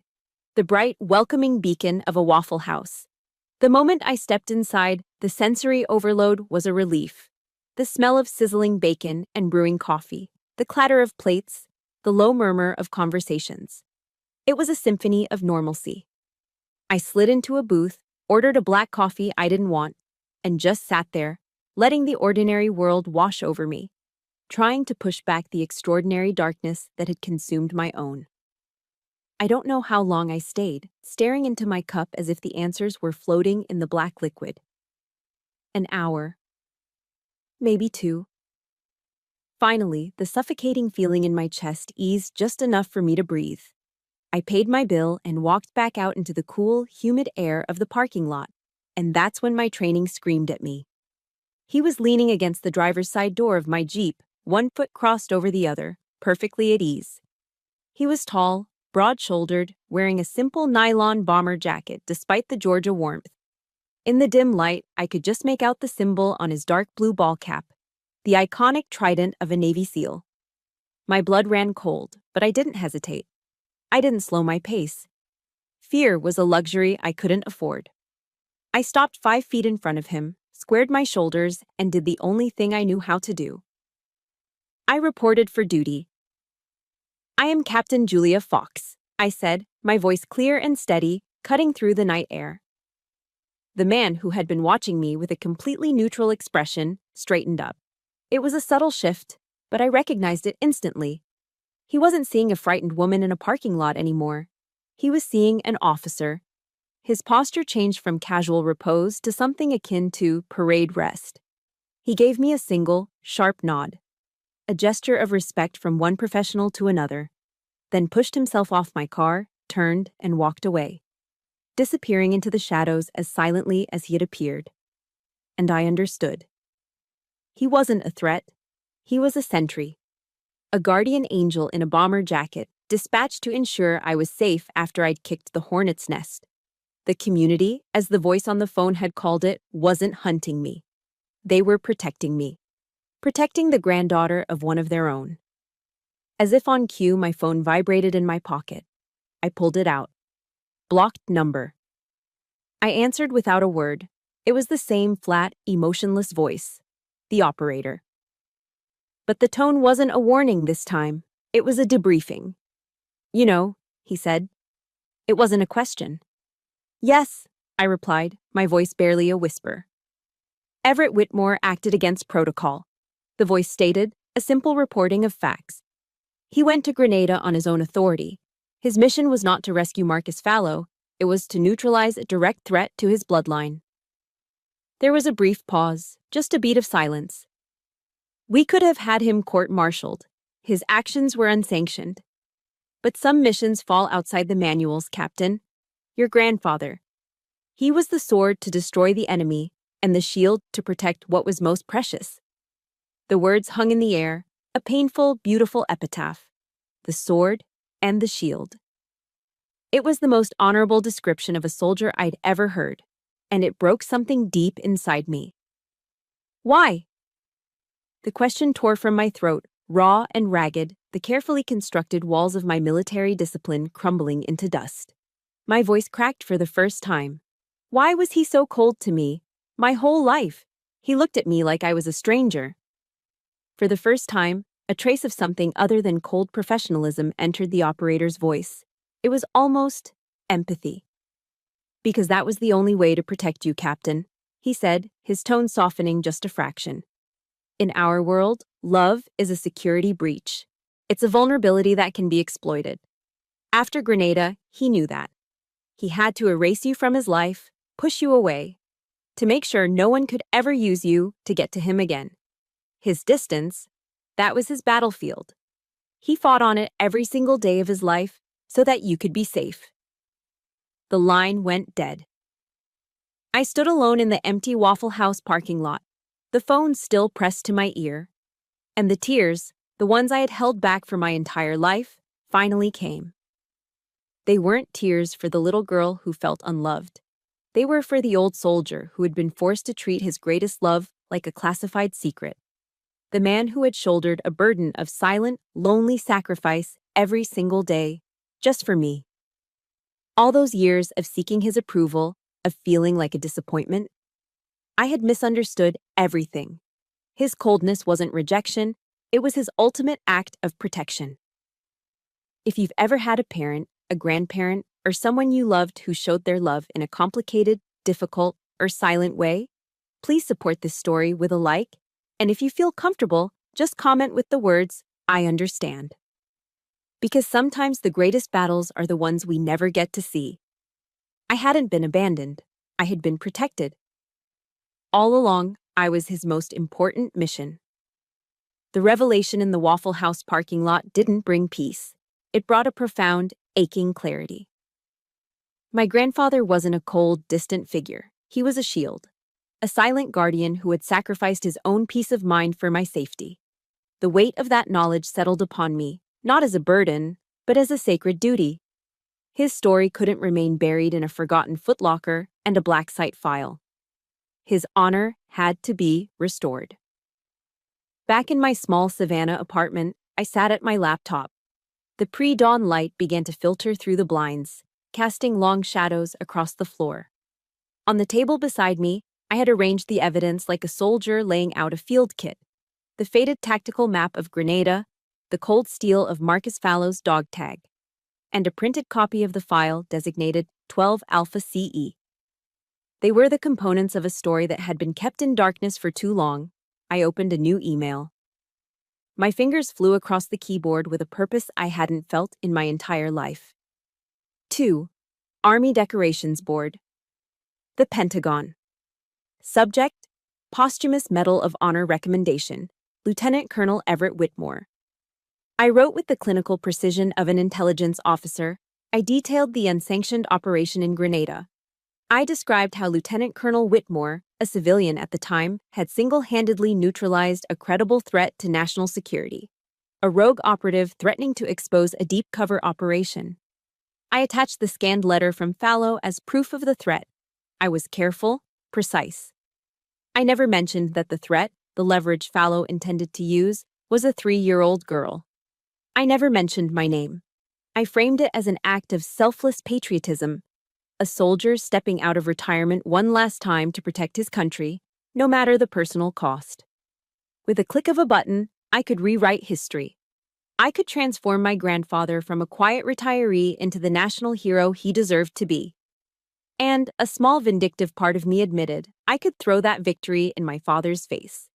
The bright, welcoming beacon of a Waffle House. The moment I stepped inside, the sensory overload was a relief. The smell of sizzling bacon and brewing coffee, the clatter of plates, the low murmur of conversations. It was a symphony of normalcy. I slid into a booth, ordered a black coffee I didn't want, and just sat there, letting the ordinary world wash over me, trying to push back the extraordinary darkness that had consumed my own. I don't know how long I stayed, staring into my cup as if the answers were floating in the black liquid. An hour. Maybe 2. Finally, the suffocating feeling in my chest eased just enough for me to breathe. I paid my bill and walked back out into the cool, humid air of the parking lot, and that's when my training screamed at me. He was leaning against the driver's side door of my Jeep, one foot crossed over the other, perfectly at ease. He was tall, broad-shouldered, wearing a simple nylon bomber jacket despite the Georgia warmth. In the dim light, I could just make out the symbol on his dark blue ball cap, the iconic trident of a Navy SEAL. My blood ran cold, but I didn't hesitate. I didn't slow my pace. Fear was a luxury I couldn't afford. I stopped 5 feet in front of him, squared my shoulders, and did the only thing I knew how to do. I reported for duty. "I am Captain Julia Fox," I said, my voice clear and steady, cutting through the night air. The man, who had been watching me with a completely neutral expression, straightened up. It was a subtle shift, but I recognized it instantly. He wasn't seeing a frightened woman in a parking lot anymore. He was seeing an officer. His posture changed from casual repose to something akin to parade rest. He gave me a single, sharp nod, a gesture of respect from one professional to another, then pushed himself off my car, turned, and walked away, disappearing into the shadows as silently as he had appeared. And I understood. He wasn't a threat. He was a sentry. A guardian angel in a bomber jacket, dispatched to ensure I was safe after I'd kicked the hornet's nest. The community, as the voice on the phone had called it, wasn't hunting me. They were protecting me. Protecting the granddaughter of one of their own. As if on cue, my phone vibrated in my pocket. I pulled it out. Blocked number. I answered without a word. It was the same flat, emotionless voice. The operator. But the tone wasn't a warning this time. It was a debriefing. "You know," he said. It wasn't a question. "Yes," I replied, my voice barely a whisper. Everett Whitmore acted against protocol. The voice stated, a simple reporting of facts. He went to Grenada on his own authority. His mission was not to rescue Marcus Fallow, it was to neutralize a direct threat to his bloodline. There was a brief pause, just a beat of silence. We could have had him court-martialed. His actions were unsanctioned. But some missions fall outside the manuals, Captain. Your grandfather. He was the sword to destroy the enemy and the shield to protect what was most precious. The words hung in the air, a painful, beautiful epitaph. The sword and the shield. It was the most honorable description of a soldier I'd ever heard, and it broke something deep inside me. Why? The question tore from my throat, raw and ragged, the carefully constructed walls of my military discipline crumbling into dust. My voice cracked for the first time. Why was he so cold to me? My whole life. He looked at me like I was a stranger. For the first time, a trace of something other than cold professionalism entered the operator's voice. It was almost empathy. Because that was the only way to protect you, Captain, he said, his tone softening just a fraction. In our world, love is a security breach. It's a vulnerability that can be exploited. After Grenada, he knew that. He had to erase you from his life, push you away, to make sure no one could ever use you to get to him again. His distance, that was his battlefield. He fought on it every single day of his life so that you could be safe. The line went dead. I stood alone in the empty Waffle House parking lot, the phone still pressed to my ear, and the tears, the ones I had held back for my entire life, finally came. They weren't tears for the little girl who felt unloved. They were for the old soldier who had been forced to treat his greatest love like a classified secret. The man who had shouldered a burden of silent, lonely sacrifice every single day, just for me. All those years of seeking his approval, of feeling like a disappointment, I had misunderstood everything. His coldness wasn't rejection, it was his ultimate act of protection. If you've ever had a parent, a grandparent, or someone you loved who showed their love in a complicated, difficult, or silent way, please support this story with a like, and if you feel comfortable, just comment with the words, "I understand." Because sometimes the greatest battles are the ones we never get to see. I hadn't been abandoned. I had been protected. All along, I was his most important mission. The revelation in the Waffle House parking lot didn't bring peace. It brought a profound, aching clarity. My grandfather wasn't a cold, distant figure. He was a shield. A silent guardian who had sacrificed his own peace of mind for my safety. The weight of that knowledge settled upon me, not as a burden, but as a sacred duty. His story couldn't remain buried in a forgotten footlocker and a black site file. His honor had to be restored. Back in my small Savannah apartment, I sat at my laptop. The pre-dawn light began to filter through the blinds, casting long shadows across the floor. On the table beside me, I had arranged the evidence like a soldier laying out a field kit. The faded tactical map of Grenada, the cold steel of Marcus Fallow's dog tag, and a printed copy of the file designated 12 Alpha CE. They were the components of a story that had been kept in darkness for too long. I opened a new email. My fingers flew across the keyboard with a purpose I hadn't felt in my entire life. 2. Army Decorations Board. The Pentagon. Subject: Posthumous Medal of Honor Recommendation, Lieutenant Colonel Everett Whitmore. I wrote with the clinical precision of an intelligence officer. I detailed the unsanctioned operation in Grenada. I described how Lieutenant Colonel Whitmore, a civilian at the time, had single-handedly neutralized a credible threat to national security, a rogue operative threatening to expose a deep-cover operation. I attached the scanned letter from Fallow as proof of the threat. I was careful, precise. I never mentioned that the threat, the leverage Fallow intended to use, was a 3-year-old girl. I never mentioned my name. I framed it as an act of selfless patriotism, a soldier stepping out of retirement one last time to protect his country, no matter the personal cost. With a click of a button, I could rewrite history. I could transform my grandfather from a quiet retiree into the national hero he deserved to be. And, a small vindictive part of me admitted, I could throw that victory in my father's face.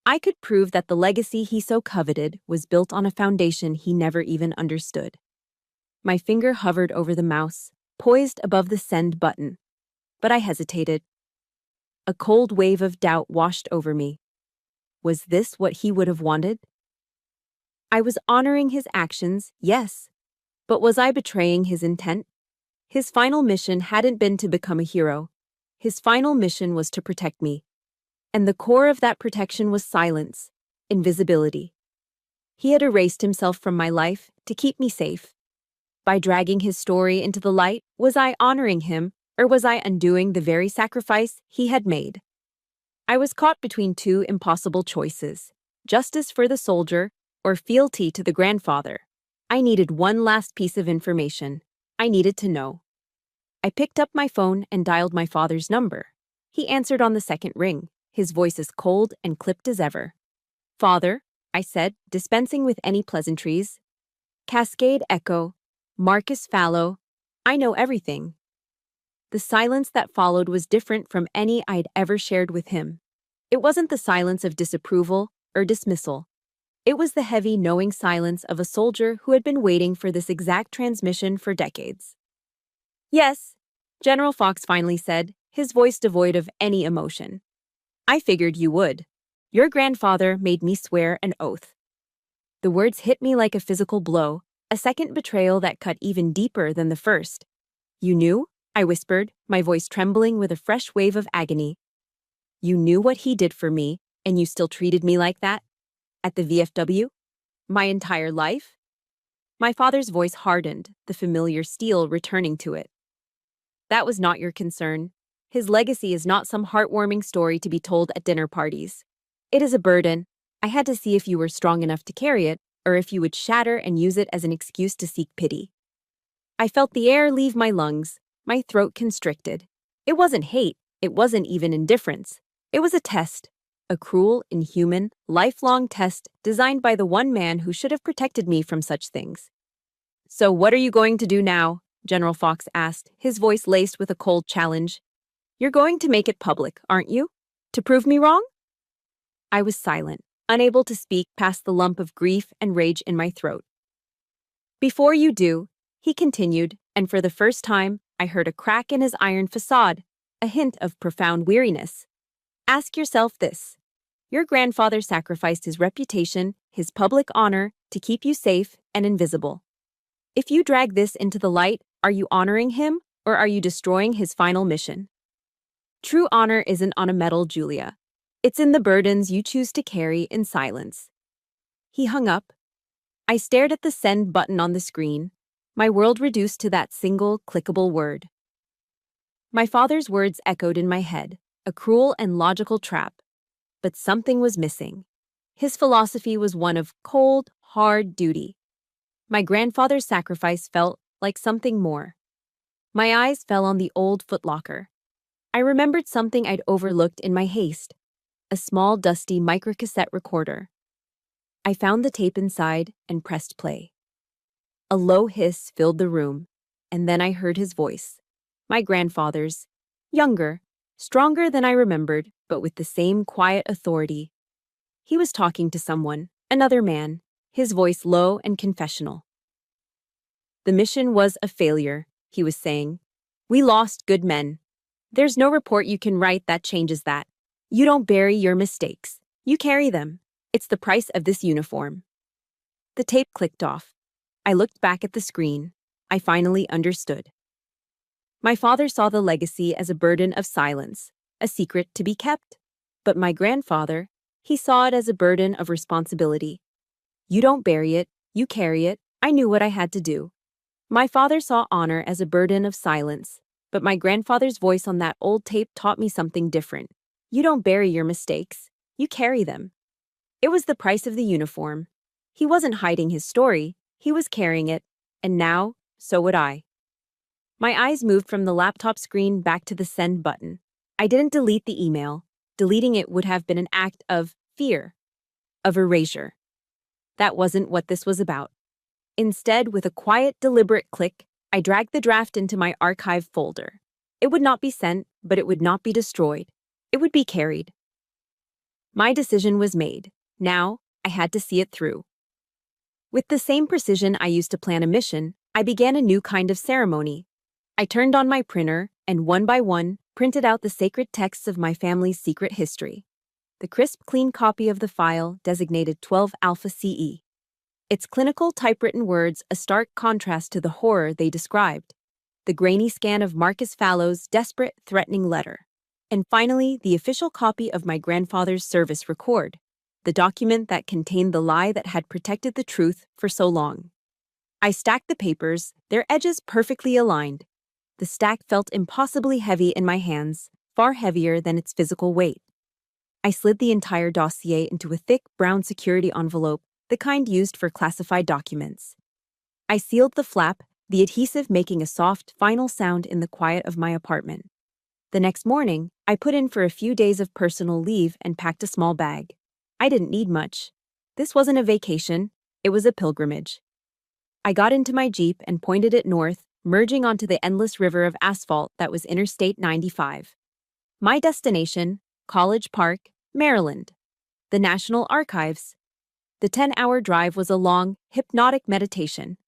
I could prove that the legacy he so coveted was built on a foundation he never even understood. My finger hovered over the mouse, poised above the send button. But I hesitated. A cold wave of doubt washed over me. Was this what he would have wanted? I was honoring his actions, yes. But was I betraying his intent? His final mission hadn't been to become a hero. His final mission was to protect me. And the core of that protection was silence, invisibility. He had erased himself from my life to keep me safe. By dragging his story into the light, was I honoring him, or was I undoing the very sacrifice he had made? I was caught between two impossible choices: justice for the soldier, or fealty to the grandfather. I needed one last piece of information. I needed to know. I picked up my phone and dialed my father's number. He answered on the second ring, his voice as cold and clipped as ever. "Father," I said, dispensing with any pleasantries. "Cascade Echo. Marcus Fallow. I know everything." The silence that followed was different from any I'd ever shared with him. It wasn't the silence of disapproval or dismissal. It was the heavy, knowing silence of a soldier who had been waiting for this exact transmission for decades. "Yes," General Fox finally said, his voice devoid of any emotion. "I figured you would. Your grandfather made me swear an oath." The words hit me like a physical blow, a second betrayal that cut even deeper than the first. "You knew?" I whispered, my voice trembling with a fresh wave of agony. "You knew what he did for me, and you still treated me like that? At the VFW? My entire life?" My father's voice hardened, the familiar steel returning to it. "That was not your concern. His legacy is not some heartwarming story to be told at dinner parties. It is a burden. I had to see if you were strong enough to carry it, or if you would shatter and use it as an excuse to seek pity." I felt the air leave my lungs, my throat constricted. It wasn't hate, it wasn't even indifference. It was a test, a cruel, inhuman, lifelong test designed by the one man who should have protected me from such things. "So what are you going to do now?" General Fox asked, his voice laced with a cold challenge. "You're going to make it public, aren't you? To prove me wrong?" I was silent, unable to speak past the lump of grief and rage in my throat. "Before you do," he continued, and for the first time, I heard a crack in his iron facade, a hint of profound weariness. "Ask yourself this. Your grandfather sacrificed his reputation, his public honor, to keep you safe and invisible. If you drag this into the light, are you honoring him, or are you destroying his final mission? True honor isn't on a medal, Julia. It's in the burdens you choose to carry in silence." He hung up. I stared at the send button on the screen, my world reduced to that single, clickable word. My father's words echoed in my head, a cruel and logical trap. But something was missing. His philosophy was one of cold, hard duty. My grandfather's sacrifice felt like something more. My eyes fell on the old footlocker. I remembered something I'd overlooked in my haste, a small, dusty microcassette recorder. I found the tape inside and pressed play. A low hiss filled the room, and then I heard his voice, my grandfather's, younger, stronger than I remembered, but with the same quiet authority. He was talking to someone, Another man, his voice low and confessional. The mission was a failure, he was saying. We lost good men. There's no report you can write that changes that. You don't bury your mistakes. You carry them. It's the price of this uniform. The tape clicked off. I looked back at the screen. I finally understood. My father saw the legacy as a burden of silence, a secret to be kept. But my grandfather, he saw it as a burden of responsibility. You don't bury it, you carry it. I knew what I had to do. My father saw honor as a burden of silence, but my grandfather's voice on that old tape taught me something different. You don't bury your mistakes, you carry them. It was the price of the uniform. He wasn't hiding his story, he was carrying it, and now, so would I. My eyes moved from the laptop screen back to the send button. I didn't delete the email. Deleting it would have been an act of fear, of erasure. That wasn't what this was about. Instead, with a quiet, deliberate click, I dragged the draft into my archive folder. It would not be sent, but it would not be destroyed. It would be carried. My decision was made. Now, I had to see it through. With the same precision I used to plan a mission, I began a new kind of ceremony. I turned on my printer and one by one printed out the sacred texts of my family's secret history. The crisp, clean copy of the file designated 12 Alpha CE. Its clinical typewritten words a stark contrast to the horror they described. The grainy scan of Marcus Fallow's desperate, threatening letter. And finally, the official copy of my grandfather's service record, the document that contained the lie that had protected the truth for so long. I stacked the papers, their edges perfectly aligned. The stack felt impossibly heavy in my hands, far heavier than its physical weight. I slid the entire dossier into a thick, brown security envelope, the kind used for classified documents. I sealed the flap, the adhesive making a soft, final sound in the quiet of my apartment. The next morning, I put in for a few days of personal leave and packed a small bag. I didn't need much. This wasn't a vacation, it was a pilgrimage. I got into my Jeep and pointed it north, merging onto the endless river of asphalt that was Interstate 95. My destination, College Park, Maryland. The National Archives. The 10-hour drive was a long, hypnotic meditation.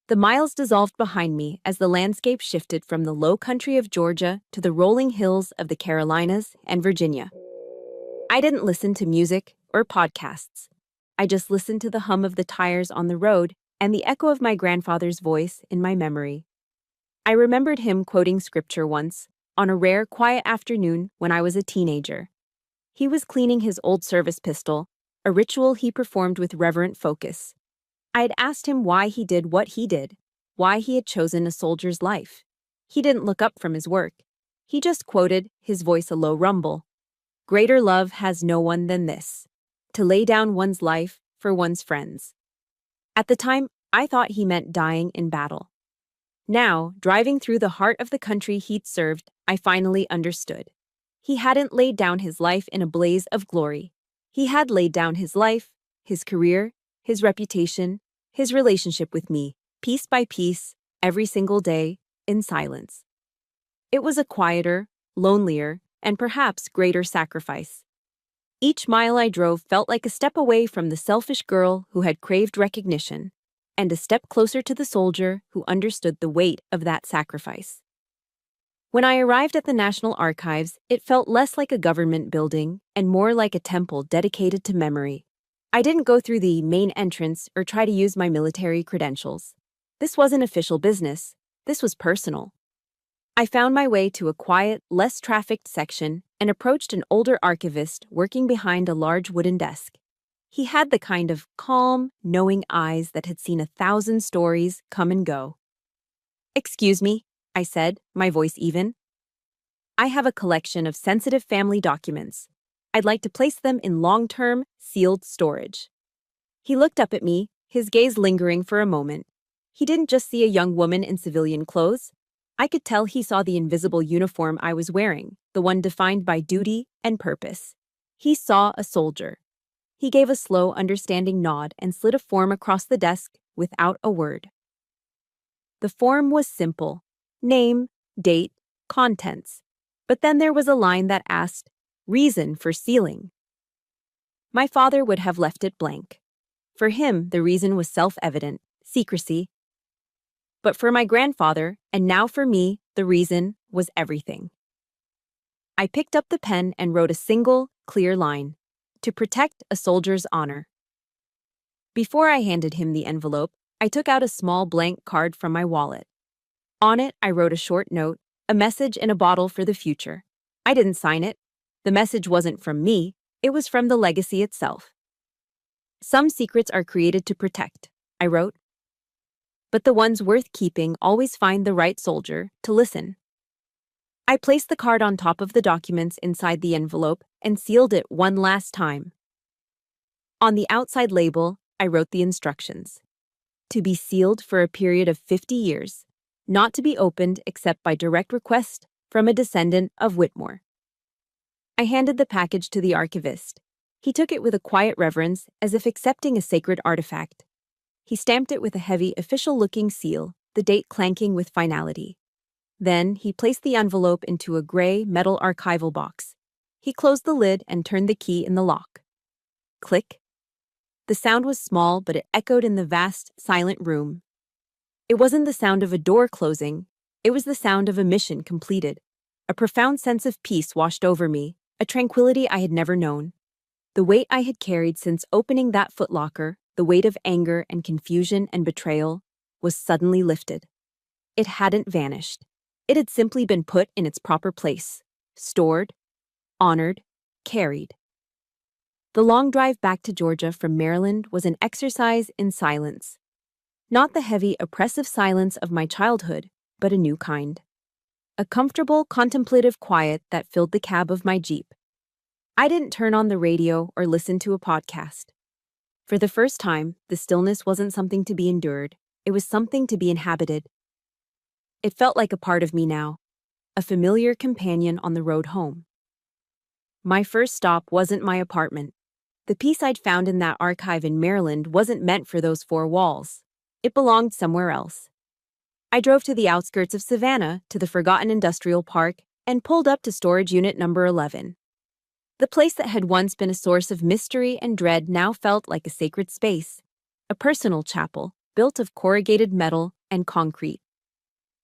The miles dissolved behind me as the landscape shifted from the low country of Georgia to the rolling hills of the Carolinas and Virginia. I didn't listen to music or podcasts. I just listened to the hum of the tires on the road and the echo of my grandfather's voice in my memory. I remembered him quoting scripture once, on a rare, quiet afternoon when I was a teenager. He was cleaning his old service pistol, a ritual he performed with reverent focus. I had asked him why he did what he did, why he had chosen a soldier's life. He didn't look up from his work. He just quoted, his voice a low rumble. Greater love has no one than this, to lay down one's life for one's friends. At the time, I thought he meant dying in battle. Now, driving through the heart of the country he'd served, I finally understood. He hadn't laid down his life in a blaze of glory. He had laid down his life, his career, his reputation, his relationship with me, piece by piece, every single day, in silence. It was a quieter, lonelier, and perhaps greater sacrifice. Each mile I drove felt like a step away from the selfish girl who had craved recognition, and a step closer to the soldier who understood the weight of that sacrifice. When I arrived at the National Archives, it felt less like a government building and more like a temple dedicated to memory. I didn't go through the main entrance or try to use my military credentials. This wasn't official business. This was personal. I found my way to a quiet, less trafficked section and approached an older archivist working behind a large wooden desk. He had the kind of calm, knowing eyes that had seen 1,000 stories come and go. "Excuse me," I said, my voice even. "I have a collection of sensitive family documents. I'd like to place them in long-term, sealed storage." He looked up at me, his gaze lingering for a moment. He didn't just see a young woman in civilian clothes. I could tell he saw the invisible uniform I was wearing, the one defined by duty and purpose. He saw a soldier. He gave a slow, understanding nod and slid a form across the desk without a word. The form was simple: name, date, contents. But then there was a line that asked, "Reason for sealing." My father would have left it blank. For him, the reason was self-evident: secrecy. But for my grandfather, and now for me, the reason was everything. I picked up the pen and wrote a single, clear line: to protect a soldier's honor. Before I handed him the envelope, I took out a small blank card from my wallet. On it, I wrote a short note, a message in a bottle for the future. I didn't sign it. The message wasn't from me, it was from the legacy itself. Some secrets are created to protect, I wrote. But the ones worth keeping always find the right soldier to listen. I placed the card on top of the documents inside the envelope and sealed it one last time. On the outside label, I wrote the instructions: to be sealed for a period of 50 years, not to be opened except by direct request from a descendant of Whitmore. I handed the package to the archivist. He took it with a quiet reverence, as if accepting a sacred artifact. He stamped it with a heavy, official-looking seal, the date clanking with finality. Then, he placed the envelope into a gray metal archival box. He closed the lid and turned the key in the lock. Click. The sound was small, but it echoed in the vast, silent room. It wasn't the sound of a door closing. It was the sound of a mission completed. A profound sense of peace washed over me, a tranquility I had never known. The weight I had carried since opening that footlocker, the weight of anger and confusion and betrayal, was suddenly lifted. It hadn't vanished. It had simply been put in its proper place, stored, honored, carried. The long drive back to Georgia from Maryland was an exercise in silence. Not the heavy, oppressive silence of my childhood, but a new kind. A comfortable, contemplative quiet that filled the cab of my Jeep. I didn't turn on the radio or listen to a podcast. For the first time, the stillness wasn't something to be endured, it was something to be inhabited. It felt like a part of me now, a familiar companion on the road home. My first stop wasn't my apartment. The piece I'd found in that archive in Maryland wasn't meant for those four walls. It belonged somewhere else. I drove to the outskirts of Savannah, to the forgotten industrial park, and pulled up to storage unit number 11. The place that had once been a source of mystery and dread now felt like a sacred space, a personal chapel built of corrugated metal and concrete.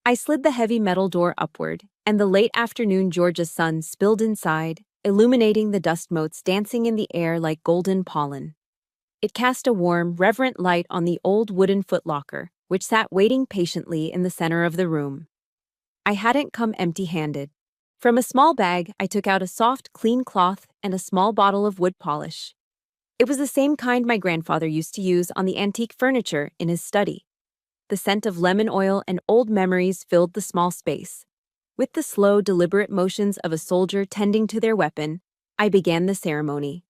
I slid the heavy metal door upward, and the late afternoon Georgia sun spilled inside, illuminating the dust motes dancing in the air like golden pollen. It cast a warm, reverent light on the old wooden footlocker, which sat waiting patiently in the center of the room. I hadn't come empty-handed. From a small bag, I took out a soft, clean cloth and a small bottle of wood polish. It was the same kind my grandfather used to use on the antique furniture in his study. The scent of lemon oil and old memories filled the small space. With the slow, deliberate motions of a soldier tending to their weapon, I began the ceremony.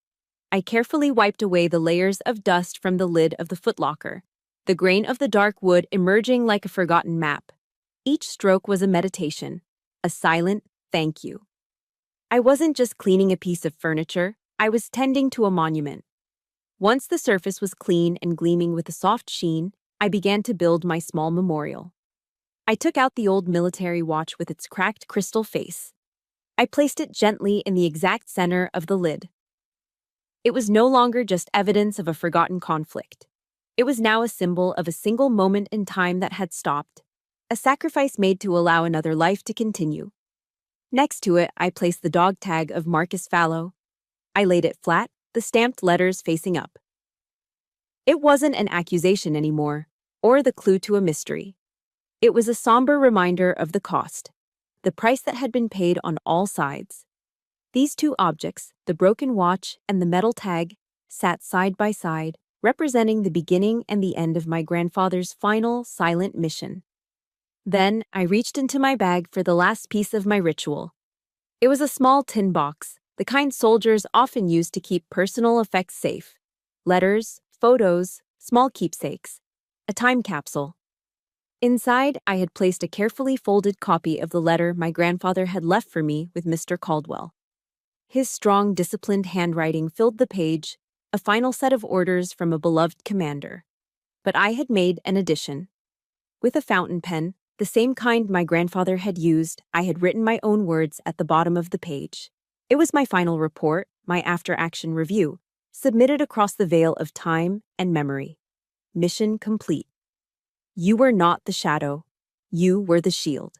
I carefully wiped away the layers of dust from the lid of the footlocker, the grain of the dark wood emerging like a forgotten map. Each stroke was a meditation, a silent thank you. I wasn't just cleaning a piece of furniture, I was tending to a monument. Once the surface was clean and gleaming with a soft sheen, I began to build my small memorial. I took out the old military watch with its cracked crystal face. I placed it gently in the exact center of the lid. It was no longer just evidence of a forgotten conflict. It was now a symbol of a single moment in time that had stopped, a sacrifice made to allow another life to continue. Next to it, I placed the dog tag of Marcus Fallow. I laid it flat, the stamped letters facing up. It wasn't an accusation anymore, or the clue to a mystery. It was a somber reminder of the cost, the price that had been paid on all sides. These two objects, the broken watch and the metal tag, sat side by side, representing the beginning and the end of my grandfather's final, silent mission. Then, I reached into my bag for the last piece of my ritual. It was a small tin box, the kind soldiers often use to keep personal effects safe. Letters, photos, small keepsakes. A time capsule. Inside, I had placed a carefully folded copy of the letter my grandfather had left for me with Mr. Caldwell. His strong, disciplined handwriting filled the page, a final set of orders from a beloved commander. But I had made an addition. With a fountain pen, the same kind my grandfather had used, I had written my own words at the bottom of the page. It was my final report, my after-action review, submitted across the veil of time and memory. Mission complete. You were not the shadow. You were the shield.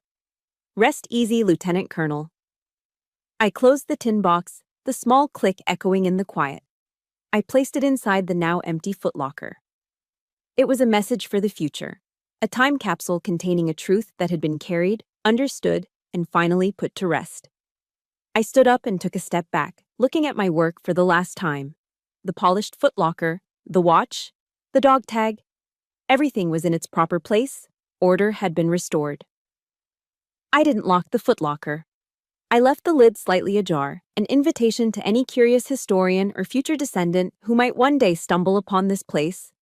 Rest easy, Lieutenant Colonel. I closed the tin box, the small click echoing in the quiet. I placed it inside the now empty footlocker. It was a message for the future, a time capsule containing a truth that had been carried, understood, and finally put to rest. I stood up and took a step back, looking at my work for the last time. The polished footlocker, the watch, the dog tag. Everything was in its proper place. Order had been restored. I didn't lock the footlocker. I left the lid slightly ajar, an invitation to any curious historian or future descendant who might one day stumble upon this place.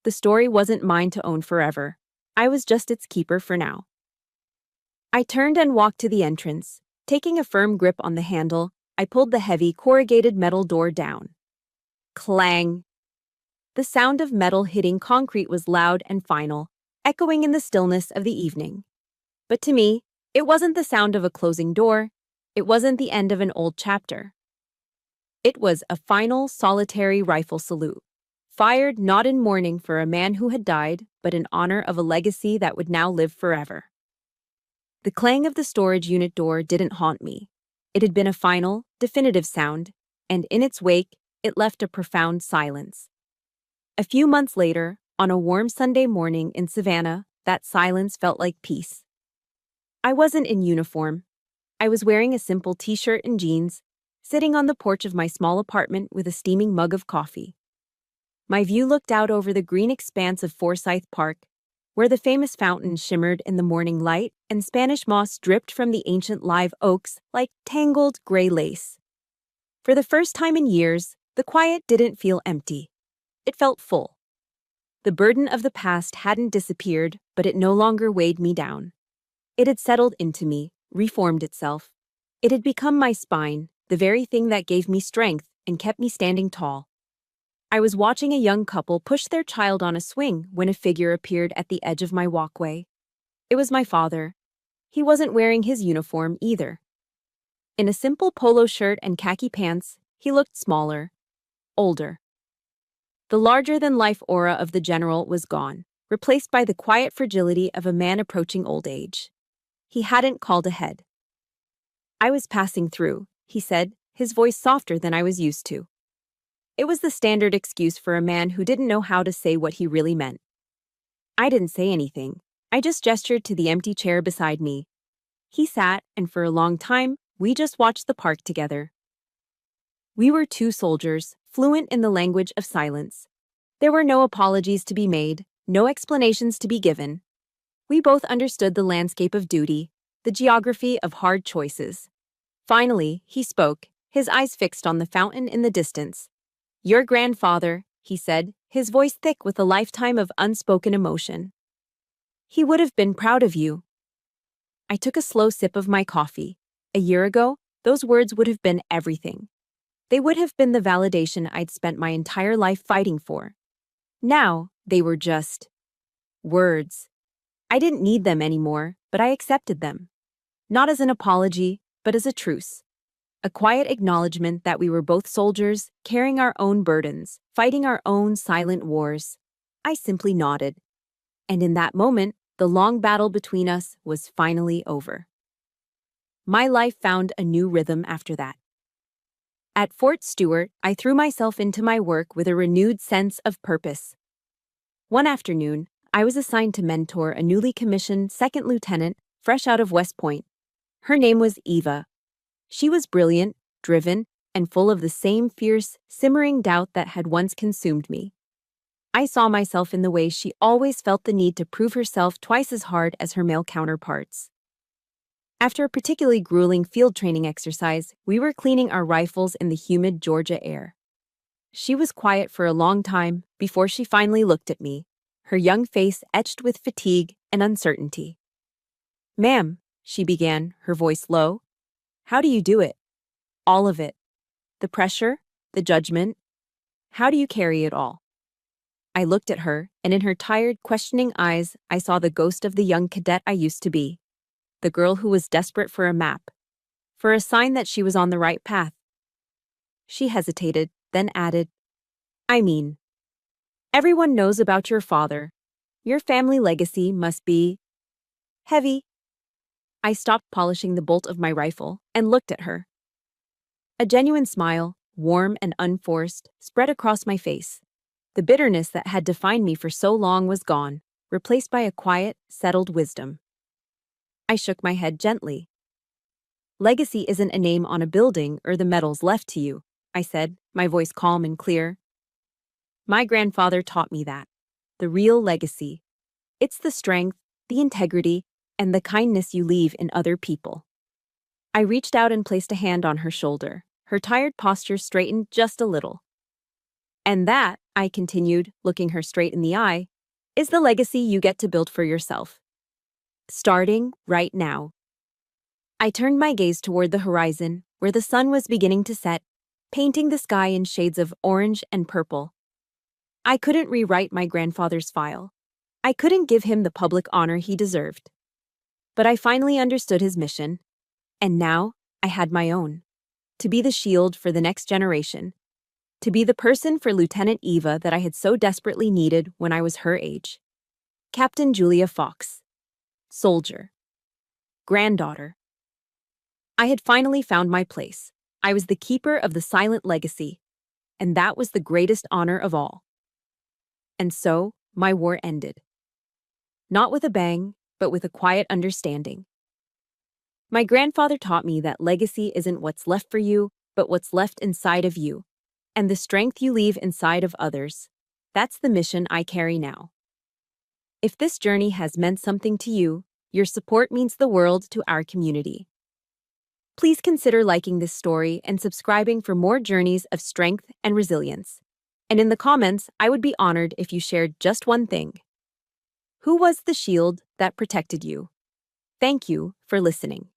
The story wasn't mine to own forever. I was just its keeper for now. I turned and walked to the entrance. Taking a firm grip on the handle, I pulled the heavy, corrugated metal door down. Clang! The sound of metal hitting concrete was loud and final, echoing in the stillness of the evening. But to me, it wasn't the sound of a closing door. It wasn't the end of an old chapter. It was a final, solitary rifle salute, fired not in mourning for a man who had died, but in honor of a legacy that would now live forever. The clang of the storage unit door didn't haunt me. It had been a final, definitive sound, and in its wake, it left a profound silence. A few months later, on a warm Sunday morning in Savannah, that silence felt like peace. I wasn't in uniform. I was wearing a simple t-shirt and jeans, sitting on the porch of my small apartment with a steaming mug of coffee. My view looked out over the green expanse of Forsyth Park, where the famous fountain shimmered in the morning light and Spanish moss dripped from the ancient live oaks like tangled gray lace. For the first time in years, the quiet didn't feel empty. It felt full. The burden of the past hadn't disappeared, but it no longer weighed me down. It had settled into me, reformed itself. It had become my spine, the very thing that gave me strength and kept me standing tall. I was watching a young couple push their child on a swing when a figure appeared at the edge of my walkway. It was my father. He wasn't wearing his uniform either. In a simple polo shirt and khaki pants, he looked smaller, older. The larger-than-life aura of the general was gone, replaced by the quiet fragility of a man approaching old age. He hadn't called ahead. I was passing through, he said, his voice softer than I was used to. It was the standard excuse for a man who didn't know how to say what he really meant. I didn't say anything. I just gestured to the empty chair beside me. He sat, and for a long time, we just watched the park together. We were two soldiers, fluent in the language of silence. There were no apologies to be made, no explanations to be given. We both understood the landscape of duty, the geography of hard choices. Finally, he spoke, his eyes fixed on the fountain in the distance. "Your grandfather," he said, his voice thick with a lifetime of unspoken emotion. "He would have been proud of you." I took a slow sip of my coffee. A year ago, those words would have been everything. They would have been the validation I'd spent my entire life fighting for. Now, they were just words. I didn't need them anymore, but I accepted them. Not as an apology, but as a truce. A quiet acknowledgement that we were both soldiers, carrying our own burdens, fighting our own silent wars. I simply nodded. And in that moment, the long battle between us was finally over. My life found a new rhythm after that. At Fort Stewart, I threw myself into my work with a renewed sense of purpose. One afternoon, I was assigned to mentor a newly commissioned second lieutenant fresh out of West Point. Her name was Eva. She was brilliant, driven, and full of the same fierce, simmering doubt that had once consumed me. I saw myself in the way she always felt the need to prove herself twice as hard as her male counterparts. After a particularly grueling field training exercise, we were cleaning our rifles in the humid Georgia air. She was quiet for a long time before she finally looked at me, her young face etched with fatigue and uncertainty. "Ma'am," she began, her voice low, "how do you do it? All of it. The pressure, the judgment. How do you carry it all?" I looked at her, and in her tired, questioning eyes, I saw the ghost of the young cadet I used to be. The girl who was desperate for a map, for a sign that she was on the right path. She hesitated, then added, I mean, everyone knows about your father. Your family legacy must be heavy. I stopped polishing the bolt of my rifle and looked at her. A genuine smile, warm and unforced, spread across my face. The bitterness that had defined me for so long was gone, replaced by a quiet, settled wisdom. I shook my head gently. Legacy isn't a name on a building or the medals left to you, I said, my voice calm and clear. My grandfather taught me that. The real legacy. It's the strength, the integrity, and the kindness you leave in other people. I reached out and placed a hand on her shoulder. Her tired posture straightened just a little. And that, I continued, looking her straight in the eye, is the legacy you get to build for yourself. Starting right now. I turned my gaze toward the horizon, where the sun was beginning to set, painting the sky in shades of orange and purple. I couldn't rewrite my grandfather's file. I couldn't give him the public honor he deserved. But I finally understood his mission, and now I had my own. To be the shield for the next generation. To be the person for Lieutenant Eva that I had so desperately needed when I was her age. Captain Julia Fox. Soldier. Granddaughter. I had finally found my place. I was the keeper of the silent legacy, and that was the greatest honor of all. And so, my war ended. Not with a bang, but with a quiet understanding. My grandfather taught me that legacy isn't what's left for you, but what's left inside of you. And the strength you leave inside of others. That's the mission I carry now. If this journey has meant something to you, your support means the world to our community. Please consider liking this story and subscribing for more journeys of strength and resilience. And in the comments, I would be honored if you shared just one thing. Who was the shield that protected you? Thank you for listening.